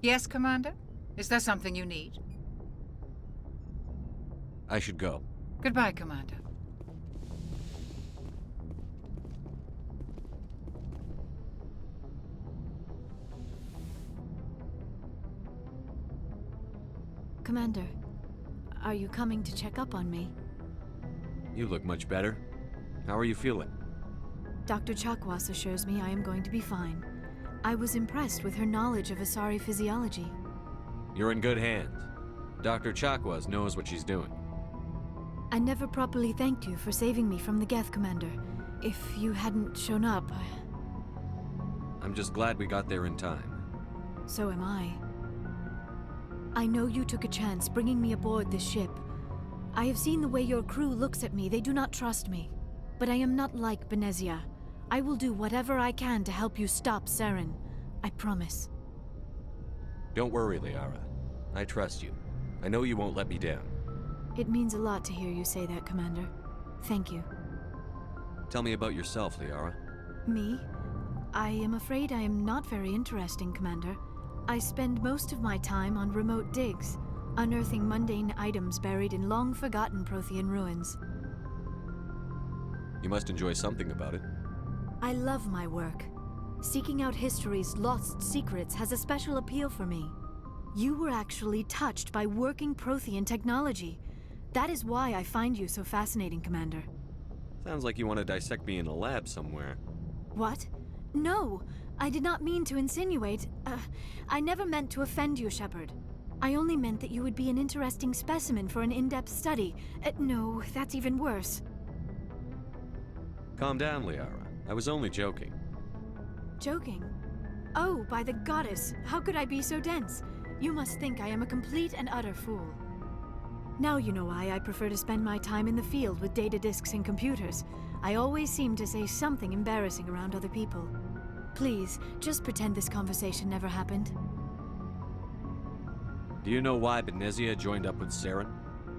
Yes, Commander? Is there something you need? I should go. Goodbye, Commander. Commander, are you coming to check up on me? You look much better. How are you feeling? Dr. Chakwas assures me I am going to be fine. I was impressed with her knowledge of Asari physiology. You're in good hands. Dr. Chakwas knows what she's doing. I never properly thanked you for saving me from the Geth, Commander. If you hadn't shown up, I'm just glad we got there in time. So am I. I know you took a chance bringing me aboard this ship. I have seen the way your crew looks at me. They do not trust me. But I am not like Benezia. I will do whatever I can to help you stop Saren. I promise. Don't worry, Liara. I trust you. I know you won't let me down. It means a lot to hear you say that, Commander. Thank you. Tell me about yourself, Liara. Me? I am afraid I am not very interesting, Commander. I spend most of my time on remote digs, unearthing mundane items buried in long-forgotten Prothean ruins. You must enjoy something about it. I love my work. Seeking out history's lost secrets has a special appeal for me. You were actually touched by working Prothean technology. That is why I find you so fascinating, Commander. Sounds like you want to dissect me in a lab somewhere. What? No! I did not mean to insinuate. I never meant to offend you, Shepard. I only meant that you would be an interesting specimen for an in-depth study. No, that's even worse. Calm down, Liara. I was only joking. Joking? Oh, by the goddess, how could I be so dense? You must think I am a complete and utter fool. Now you know why I prefer to spend my time in the field with data disks and computers. I always seem to say something embarrassing around other people. Please, just pretend this conversation never happened. Do you know why Benezia joined up with Saren?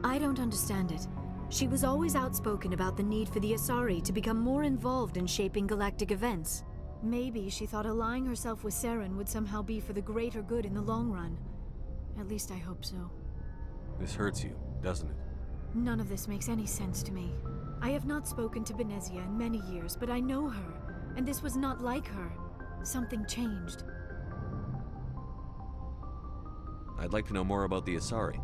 I don't understand it. She was always outspoken about the need for the Asari to become more involved in shaping galactic events. Maybe she thought allying herself with Saren would somehow be for the greater good in the long run. At least I hope so. This hurts you, doesn't it? None of this makes any sense to me. I have not spoken to Benezia in many years, but I know her, and this was not like her. Something changed. I'd like to know more about the Asari.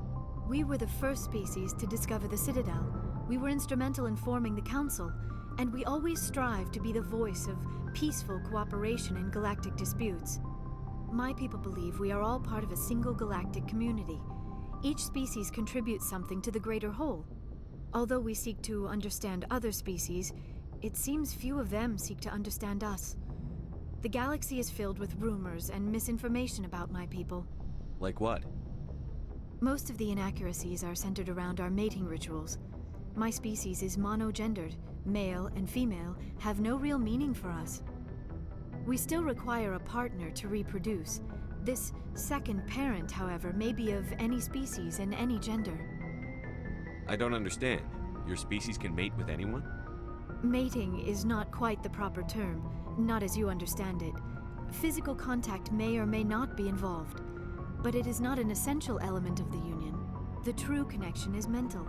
We were the first species to discover the Citadel. We were instrumental in forming the Council, and we always strive to be the voice of peaceful cooperation in galactic disputes. My people believe we are all part of a single galactic community. Each species contributes something to the greater whole. Although we seek to understand other species, it seems few of them seek to understand us. The galaxy is filled with rumors and misinformation about my people. Like what? Most of the inaccuracies are centered around our mating rituals. My species is monogendered. Male and female have no real meaning for us. We still require a partner to reproduce. This second parent, however, may be of any species and any gender. I don't understand. Your species can mate with anyone? Mating is not quite the proper term, not as you understand it. Physical contact may or may not be involved, but it is not an essential element of the union. The true connection is mental.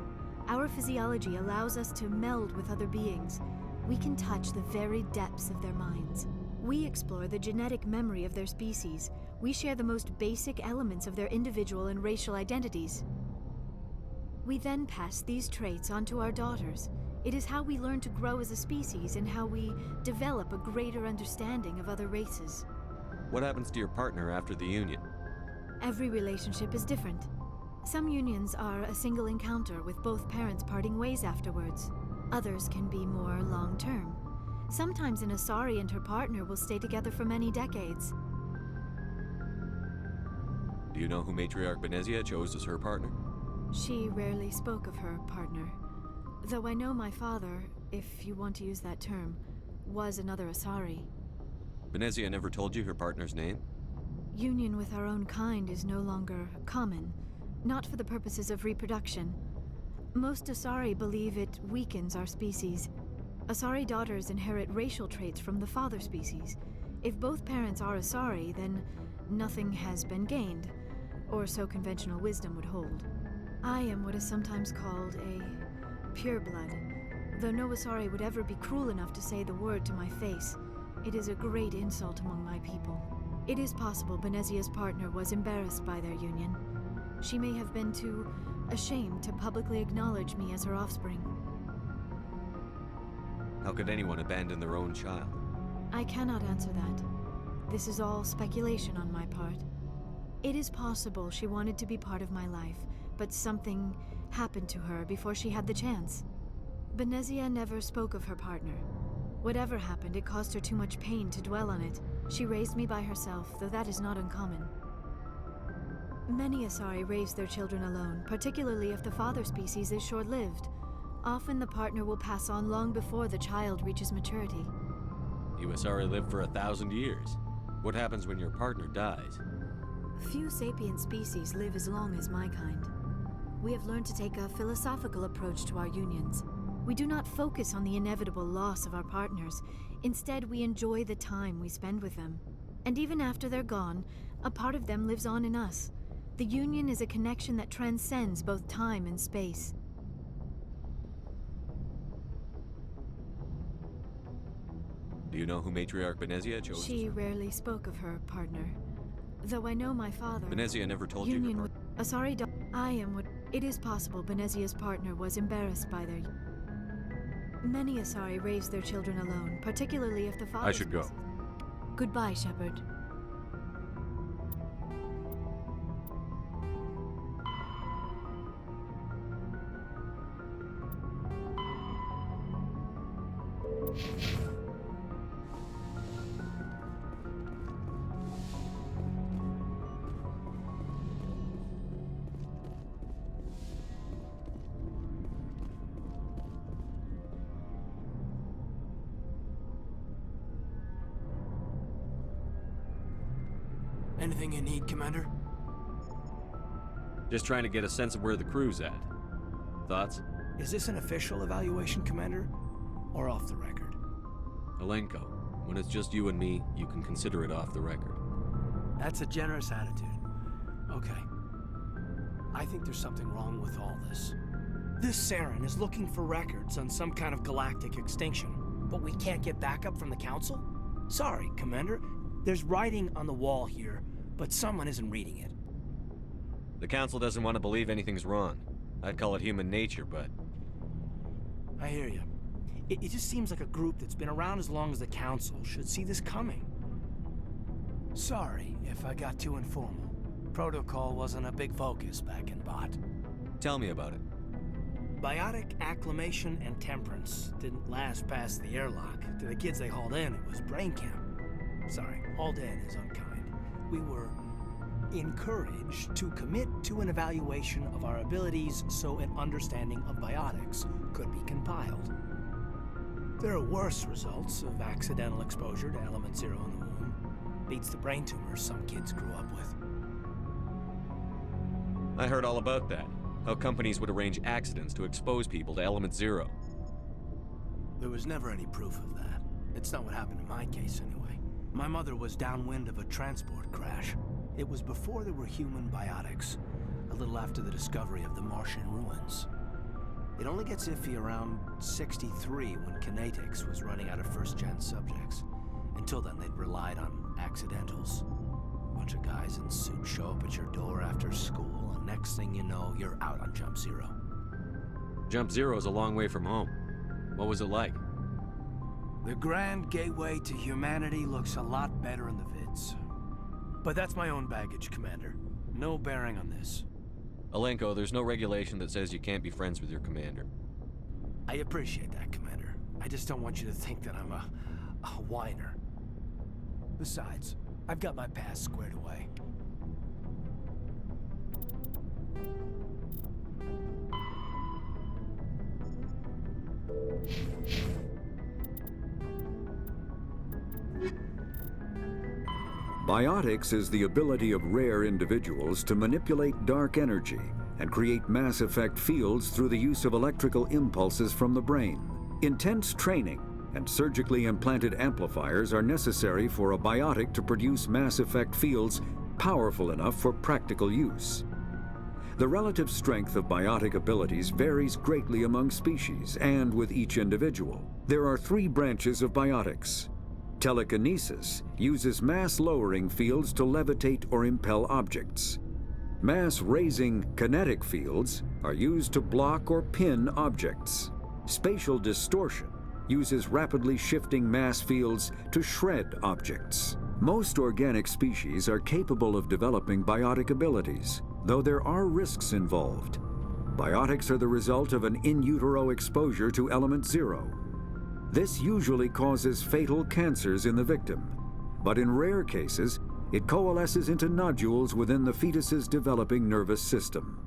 Our physiology allows us to meld with other beings. We can touch the very depths of their minds. We explore the genetic memory of their species. We share the most basic elements of their individual and racial identities. We then pass these traits on to our daughters. It is how we learn to grow as a species and how we develop a greater understanding of other races. What happens to your partner after the union? Every relationship is different. Some unions are a single encounter with both parents parting ways afterwards. Others can be more long-term. Sometimes an Asari and her partner will stay together for many decades. Do you know who Matriarch Benezia chose as her partner? She rarely spoke of her partner. Though I know my father, if you want to use that term, was another Asari. Benezia never told you her partner's name? Union with our own kind is no longer common, not for the purposes of reproduction. Most Asari believe it weakens our species. Asari daughters inherit racial traits from the father species. If both parents are Asari, then nothing has been gained, or so conventional wisdom would hold. I am what is sometimes called a pureblood. Though no Asari would ever be cruel enough to say the word to my face, it is a great insult among my people. It is possible Benezia's partner was embarrassed by their union. She may have been too ashamed to publicly acknowledge me as her offspring. How could anyone abandon their own child? I cannot answer that. This is all speculation on my part. It is possible she wanted to be part of my life, but something happened to her before she had the chance. Benezia never spoke of her partner. Whatever happened, it caused her too much pain to dwell on it. She raised me by herself, though that is not uncommon. Many Asari raise their children alone, particularly if the father species is short-lived. Often the partner will pass on long before the child reaches maturity. You Asari live for 1,000 years. What happens when your partner dies? Few sapient species live as long as my kind. We have learned to take a philosophical approach to our unions. We do not focus on the inevitable loss of our partners. Instead, we enjoy the time we spend with them. And even after they're gone, a part of them lives on in us. The union is a connection that transcends both time and space. Do you know who Matriarch Benezia chose? She rarely spoke of her partner. Though I know my father... Benezia never told you her partner. Asari I am what... It is possible Benezia's partner was embarrassed by their... Many Asari raise their children alone, particularly if the father... I should go. Goodbye, Shepard. Anything you need, Commander? Just trying to get a sense of where the crew's at. Thoughts? Is this an official evaluation, Commander? Or off the record? Alenko, when it's just you and me, you can consider it off the record. That's a generous attitude. Okay. I think there's something wrong with all this. This Saren is looking for records on some kind of galactic extinction, but we can't get backup from the Council? Sorry, Commander. There's writing on the wall here, but someone isn't reading it. The Council doesn't want to believe anything's wrong. I'd call it human nature, but... I hear you. It just seems like a group that's been around as long as the Council should see this coming. Sorry if I got too informal. Protocol wasn't a big focus back in Bot. Tell me about it. Biotic acclimation and temperance didn't last past the airlock. To the kids they hauled in, it was brain camp. Sorry, hauled in is unkind. We were encouraged to commit to an evaluation of our abilities so an understanding of biotics could be compiled. There are worse results of accidental exposure to element 0 in the womb. Beats the brain tumors some kids grew up with. I heard all about that. How companies would arrange accidents to expose people to element 0. There was never any proof of that. It's not what happened in my case, anyway. My mother was downwind of a transport crash. It was before there were human biotics, a little after the discovery of the Martian ruins. It only gets iffy around 63 when Kinetics was running out of first-gen subjects. Until then, they'd relied on accidentals. A bunch of guys in suits show up at your door after school, and next thing you know, you're out on Jump Zero. Jump Zero is a long way from home. What was it like? The grand gateway to humanity looks a lot better in the vids. But that's my own baggage, Commander. No bearing on this. Alenko, there's no regulation that says you can't be friends with your commander. I appreciate that, Commander. I just don't want you to think that I'm a whiner. Besides, I've got my past squared away. Biotics is the ability of rare individuals to manipulate dark energy and create mass effect fields through the use of electrical impulses from the brain. Intense training and surgically implanted amplifiers are necessary for a biotic to produce mass effect fields powerful enough for practical use. The relative strength of biotic abilities varies greatly among species and with each individual. There are 3 branches of biotics. Telekinesis uses mass-lowering fields to levitate or impel objects. Mass-raising kinetic fields are used to block or pin objects. Spatial distortion uses rapidly shifting mass fields to shred objects. Most organic species are capable of developing biotic abilities, though there are risks involved. Biotics are the result of an in utero exposure to element 0. This usually causes fatal cancers in the victim, but in rare cases, it coalesces into nodules within the fetus's developing nervous system.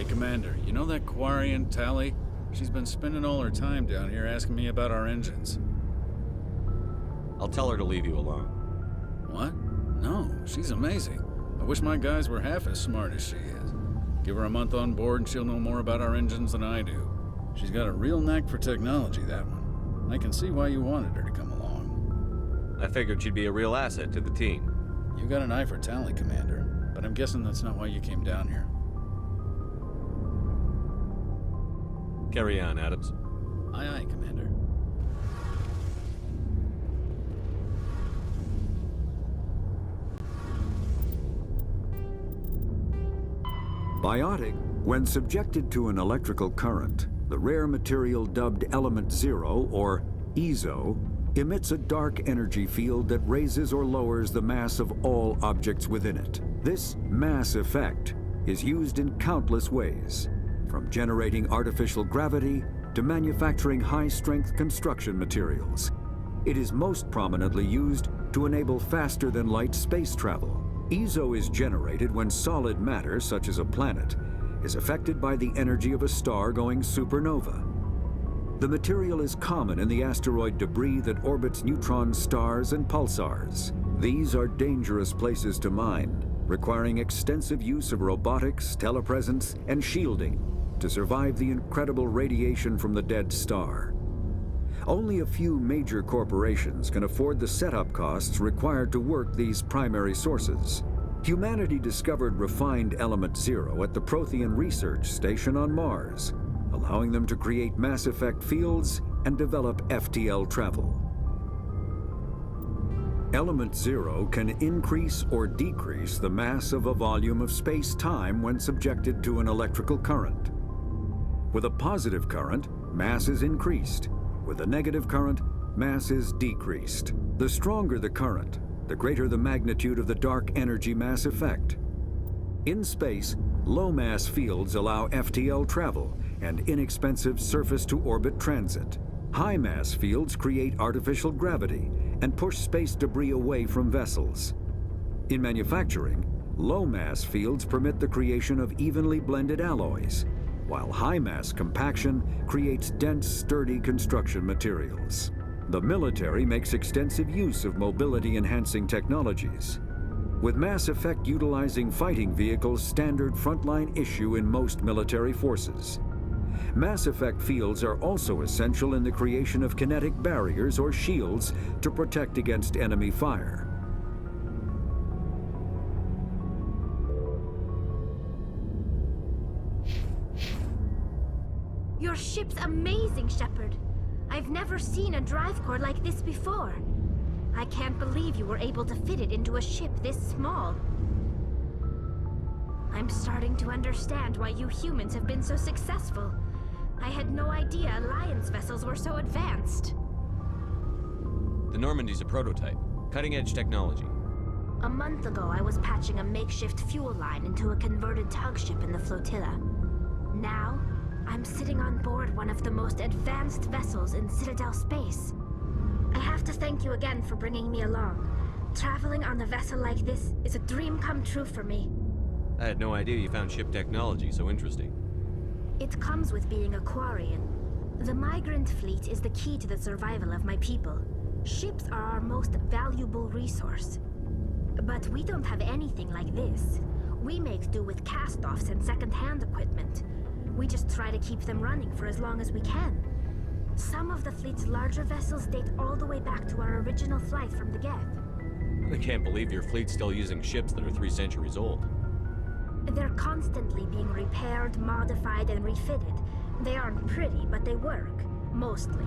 Commander, you know that Quarian, Tally? She's been spending all her time down here asking me about our engines. I'll tell her to leave you alone. What? No, she's amazing. I wish my guys were half as smart as she is. Give her a month on board and she'll know more about our engines than I do. She's got a real knack for technology, that one. I can see why you wanted her to come along. I figured she'd be a real asset to the team. You got an eye for Tally, Commander, but I'm guessing that's not why you came down here. Carry on, Adams. Aye, aye, Commander. Biotic, when subjected to an electrical current, the rare material dubbed Element Zero, or EZO, emits a dark energy field that raises or lowers the mass of all objects within it. This mass effect is used in countless ways, from generating artificial gravity to manufacturing high-strength construction materials. It is most prominently used to enable faster-than-light space travel. EZO is generated when solid matter, such as a planet, is affected by the energy of a star going supernova. The material is common in the asteroid debris that orbits neutron stars and pulsars. These are dangerous places to mine, requiring extensive use of robotics, telepresence, and shielding to survive the incredible radiation from the dead star. Only a few major corporations can afford the setup costs required to work these primary sources. Humanity discovered refined Element Zero at the Prothean Research Station on Mars, allowing them to create mass effect fields and develop FTL travel. Element Zero can increase or decrease the mass of a volume of space-time when subjected to an electrical current. With a positive current, mass is increased. With a negative current, mass is decreased. The stronger the current, the greater the magnitude of the dark energy mass effect. In space, low-mass fields allow FTL travel and inexpensive surface-to-orbit transit. High-mass fields create artificial gravity and push space debris away from vessels. In manufacturing, low-mass fields permit the creation of evenly blended alloys, while high-mass compaction creates dense, sturdy construction materials. The military makes extensive use of mobility-enhancing technologies, with Mass Effect utilizing fighting vehicles standard frontline issue in most military forces. Mass Effect fields are also essential in the creation of kinetic barriers or shields to protect against enemy fire. Your ship's amazing, Shepard. I've never seen a drive core like this before. I can't believe you were able to fit it into a ship this small. I'm starting to understand why you humans have been so successful. I had no idea Alliance vessels were so advanced. The Normandy's a prototype. Cutting-edge technology. A month ago, I was patching a makeshift fuel line into a converted tug ship in the flotilla. Now, I'm sitting on board one of the most advanced vessels in Citadel space. I have to thank you again for bringing me along. Traveling on a vessel like this is a dream come true for me. I had no idea you found ship technology so interesting. It comes with being a Quarian. The migrant fleet is the key to the survival of my people. Ships are our most valuable resource. But we don't have anything like this. We make do with cast-offs and second-hand equipment. We just try to keep them running for as long as we can. Some of the fleet's larger vessels date all the way back to our original flight from the Geth. I can't believe your fleet's still using ships that are 3 centuries old. They're constantly being repaired, modified, and refitted. They aren't pretty, but they work. Mostly.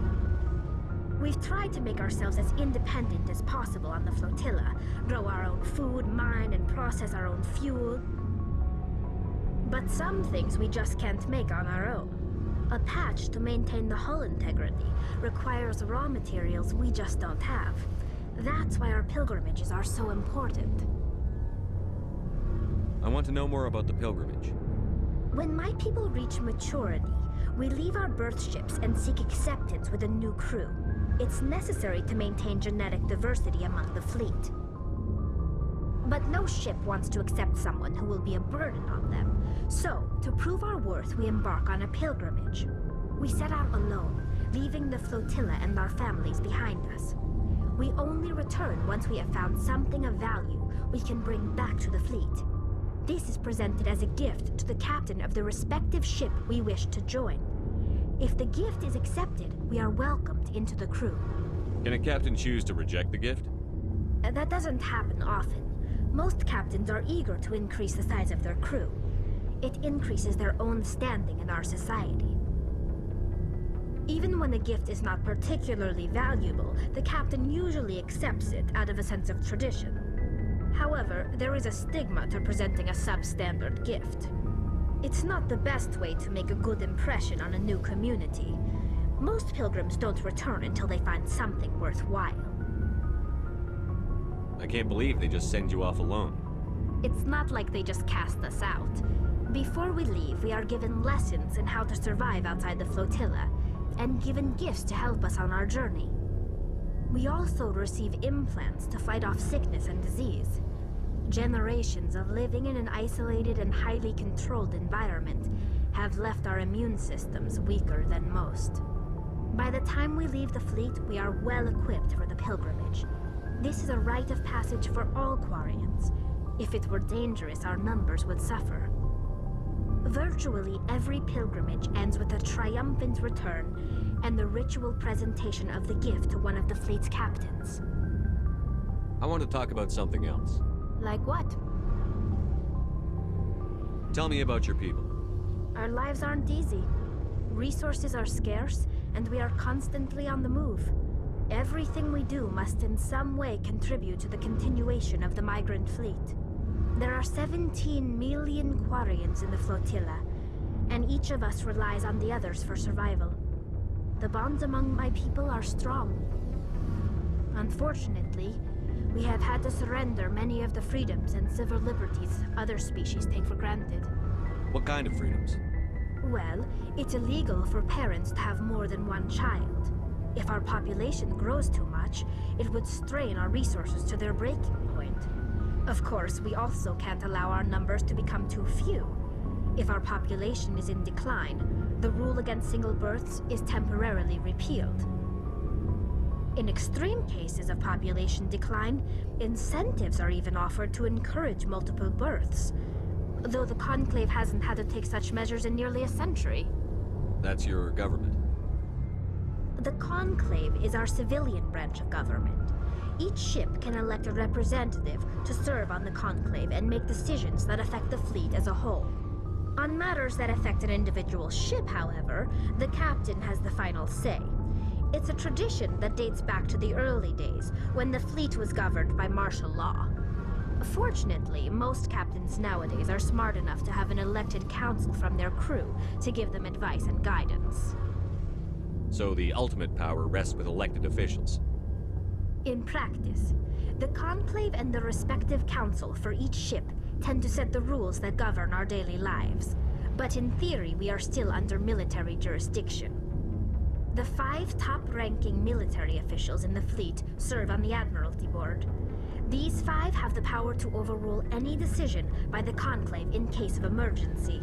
We've tried to make ourselves as independent as possible on the flotilla, grow our own food, mine, and process our own fuel. But some things we just can't make on our own. A patch to maintain the hull integrity requires raw materials we just don't have. That's why our pilgrimages are so important. I want to know more about the pilgrimage. When my people reach maturity, we leave our birth ships and seek acceptance with a new crew. It's necessary to maintain genetic diversity among the fleet. But no ship wants to accept someone who will be a burden on them. So, to prove our worth, we embark on a pilgrimage. We set out alone, leaving the flotilla and our families behind us. We only return once we have found something of value we can bring back to the fleet. This is presented as a gift to the captain of the respective ship we wish to join. If the gift is accepted, we are welcomed into the crew. Can a captain choose to reject the gift? That doesn't happen often. Most captains are eager to increase the size of their crew. It increases their own standing in our society. Even when the gift is not particularly valuable, the captain usually accepts it out of a sense of tradition. However, there is a stigma to presenting a substandard gift. It's not the best way to make a good impression on a new community. Most pilgrims don't return until they find something worthwhile. I can't believe they just send you off alone. It's not like they just cast us out. Before we leave, we are given lessons in how to survive outside the flotilla, and given gifts to help us on our journey. We also receive implants to fight off sickness and disease. Generations of living in an isolated and highly controlled environment have left our immune systems weaker than most. By the time we leave the fleet, we are well equipped for the pilgrimage. This is a rite of passage for all Quarians. If it were dangerous, our numbers would suffer. Virtually every pilgrimage ends with a triumphant return and the ritual presentation of the gift to one of the fleet's captains. I want to talk about something else. Like what? Tell me about your people. Our lives aren't easy. Resources are scarce, and we are constantly on the move. Everything we do must in some way contribute to the continuation of the migrant fleet. There are 17 million Quarians in the flotilla, and each of us relies on the others for survival. The bonds among my people are strong. Unfortunately, we have had to surrender many of the freedoms and civil liberties other species take for granted. What kind of freedoms? Well, it's illegal for parents to have more than one child. If our population grows too much, it would strain our resources to their breaking point. Of course, we also can't allow our numbers to become too few. If our population is in decline, the rule against single births is temporarily repealed. In extreme cases of population decline, incentives are even offered to encourage multiple births, though the Conclave hasn't had to take such measures in nearly a century. That's your government. The Conclave is our civilian branch of government. Each ship can elect a representative to serve on the Conclave and make decisions that affect the fleet as a whole. On matters that affect an individual ship, however, the captain has the final say. It's a tradition that dates back to the early days, when the fleet was governed by martial law. Fortunately, most captains nowadays are smart enough to have an elected council from their crew to give them advice and guidance. So the ultimate power rests with elected officials. In practice, the Conclave and the respective council for each ship tend to set the rules that govern our daily lives. But in theory, we are still under military jurisdiction. The 5 top-ranking military officials in the fleet serve on the Admiralty Board. These 5 have the power to overrule any decision by the Conclave in case of emergency.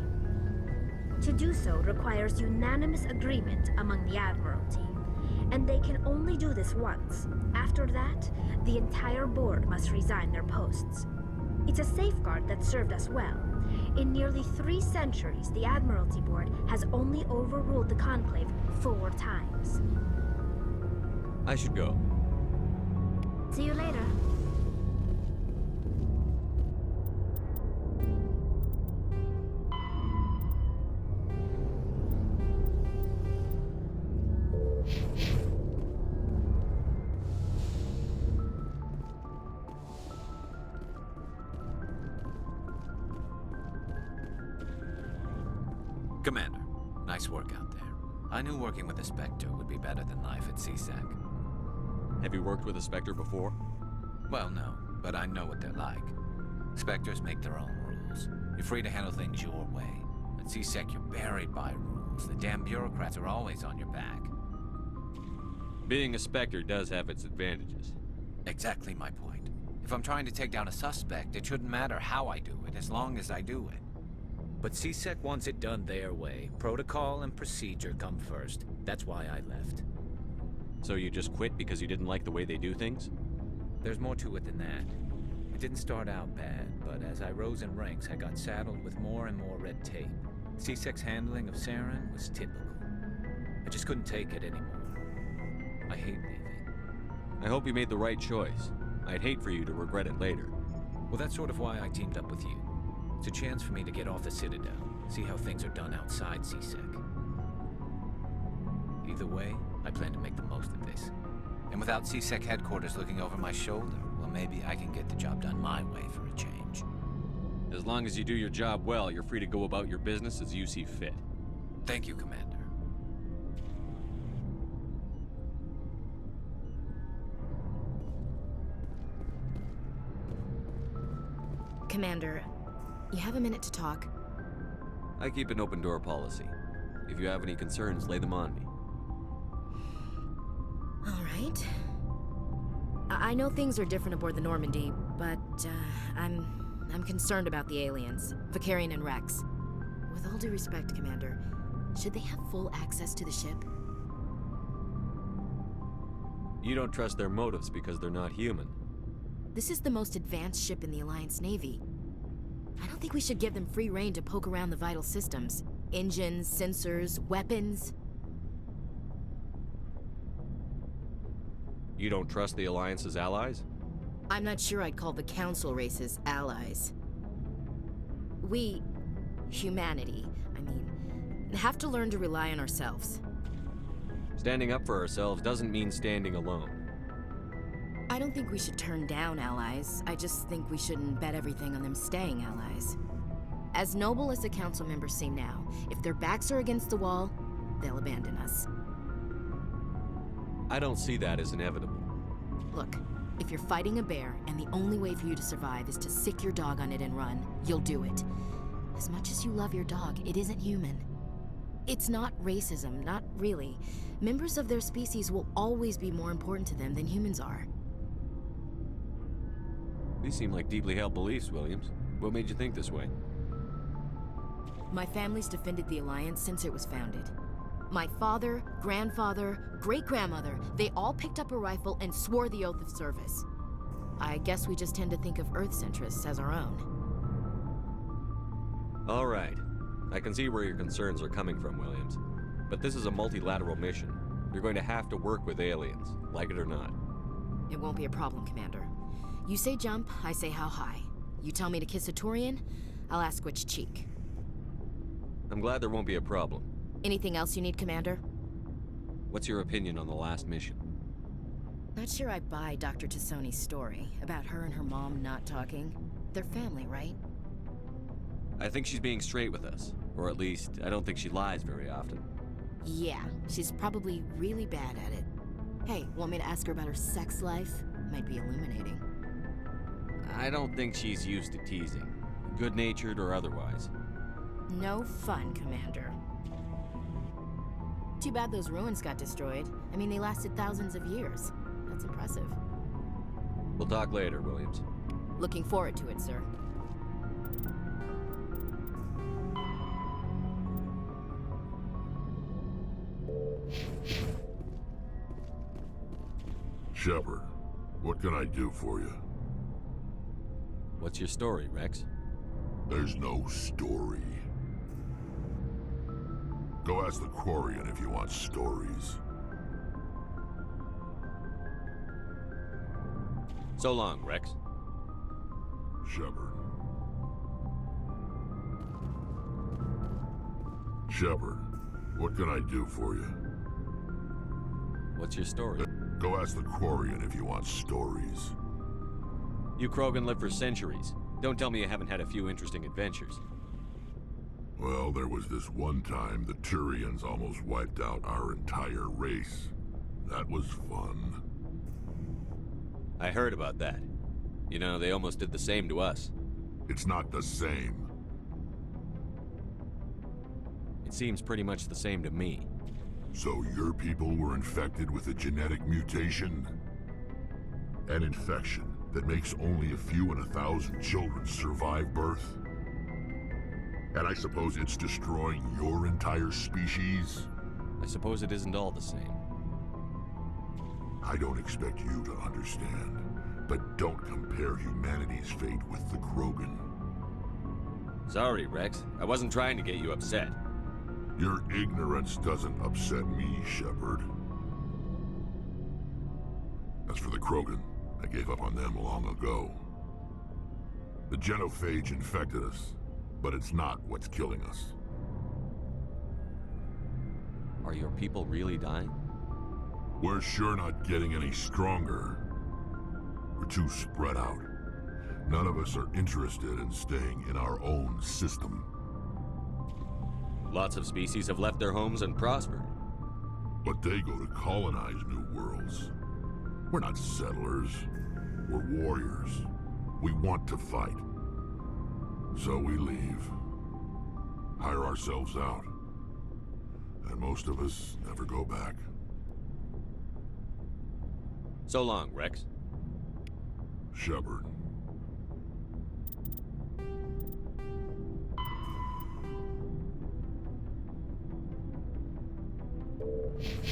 To do so requires unanimous agreement among the Admiralty, and they can only do this once. After that, the entire board must resign their posts. It's a safeguard that served us well. In nearly 3 centuries, the Admiralty Board has only overruled the Conclave 4 times. I should go. See you later. Commander, nice work out there. I knew working with a Spectre would be better than life at CSEC. Have you worked with a Spectre before? Well, no, but I know what they're like. Spectres make their own rules. You're free to handle things your way. At CSEC, you're buried by rules. The damn bureaucrats are always on your back. Being a Spectre does have its advantages. Exactly my point. If I'm trying to take down a suspect, it shouldn't matter how I do it, as long as I do it. But CSEC wants it done their way. Protocol and procedure come first. That's why I left. So you just quit because you didn't like the way they do things? There's more to it than that. It didn't start out bad, but as I rose in ranks, I got saddled with more and more red tape. CSEC's handling of Saren was typical. I just couldn't take it anymore. I hate leaving. I hope you made the right choice. I'd hate for you to regret it later. Well, that's sort of why I teamed up with you. It's a chance for me to get off the Citadel, see how things are done outside CSEC. Either way, I plan to make the most of this. And without CSEC headquarters looking over my shoulder, well, maybe I can get the job done my way for a change. As long as you do your job well, you're free to go about your business as you see fit. Thank you, Commander. Commander, you have a minute to talk? I keep an open door policy. If you have any concerns, lay them on me. All right. I know things are different aboard the Normandy, but I'm concerned about the aliens, Vicarian and Rex. With all due respect, Commander, should they have full access to the ship? You don't trust their motives because they're not human. This is the most advanced ship in the Alliance Navy. I don't think we should give them free rein to poke around the vital systems. Engines, sensors, weapons. You don't trust the Alliance's allies? I'm not sure I'd call the Council races allies. We, humanity, have to learn to rely on ourselves. Standing up for ourselves doesn't mean standing alone. I don't think we should turn down allies. I just think we shouldn't bet everything on them staying allies. As noble as the Council members seem now, if their backs are against the wall, they'll abandon us. I don't see that as inevitable. Look, if you're fighting a bear and the only way for you to survive is to sick your dog on it and run, you'll do it. As much as you love your dog, it isn't human. It's not racism, not really. Members of their species will always be more important to them than humans are. These seem like deeply held beliefs, Williams. What made you think this way? My family's defended the Alliance since it was founded. My father, grandfather, great-grandmother, they all picked up a rifle and swore the oath of service. I guess we just tend to think of Earth's interests as our own. All right. I can see where your concerns are coming from, Williams. But this is a multilateral mission. You're going to have to work with aliens, like it or not. It won't be a problem, Commander. You say jump, I say how high. You tell me to kiss a Turian, I'll ask which cheek. I'm glad there won't be a problem. Anything else you need, Commander? What's your opinion on the last mission? Not sure I buy Dr. Tassoni's story about her and her mom not talking. They're family, right? I think she's being straight with us. Or at least, I don't think she lies very often. Yeah, she's probably really bad at it. Hey, want me to ask her about her sex life? Might be illuminating. I don't think she's used to teasing. Good-natured or otherwise. No fun, Commander. Too bad those ruins got destroyed. I mean, they lasted thousands of years. That's impressive. We'll talk later, Williams. Looking forward to it, sir. Shepard, what can I do for you? What's your story, Rex? There's no story. Go ask the Quarian if you want stories. So long, Rex. Shepard. Shepard, what can I do for you? What's your story? Go ask the Quarian if you want stories. You Krogan lived for centuries. Don't tell me you haven't had a few interesting adventures. Well, there was this one time the Turians almost wiped out our entire race. That was fun. I heard about that. You know, they almost did the same to us. It's not the same. It seems pretty much the same to me. So your people were infected with a genetic mutation? An infection that makes only a few in 1,000 children survive birth? And I suppose it's destroying your entire species? I suppose it isn't all the same. I don't expect you to understand, but don't compare humanity's fate with the Krogan. Sorry, Rex. I wasn't trying to get you upset. Your ignorance doesn't upset me, Shepard. As for the Krogan, I gave up on them long ago. The genophage infected us, but it's not what's killing us. Are your people really dying? We're sure not getting any stronger. We're too spread out. None of us are interested in staying in our own system. Lots of species have left their homes and prospered. But they go to colonize new worlds. We're not settlers. We're warriors. We want to fight. So we leave. Hire ourselves out. And most of us never go back. So long, Rex. Shepard. You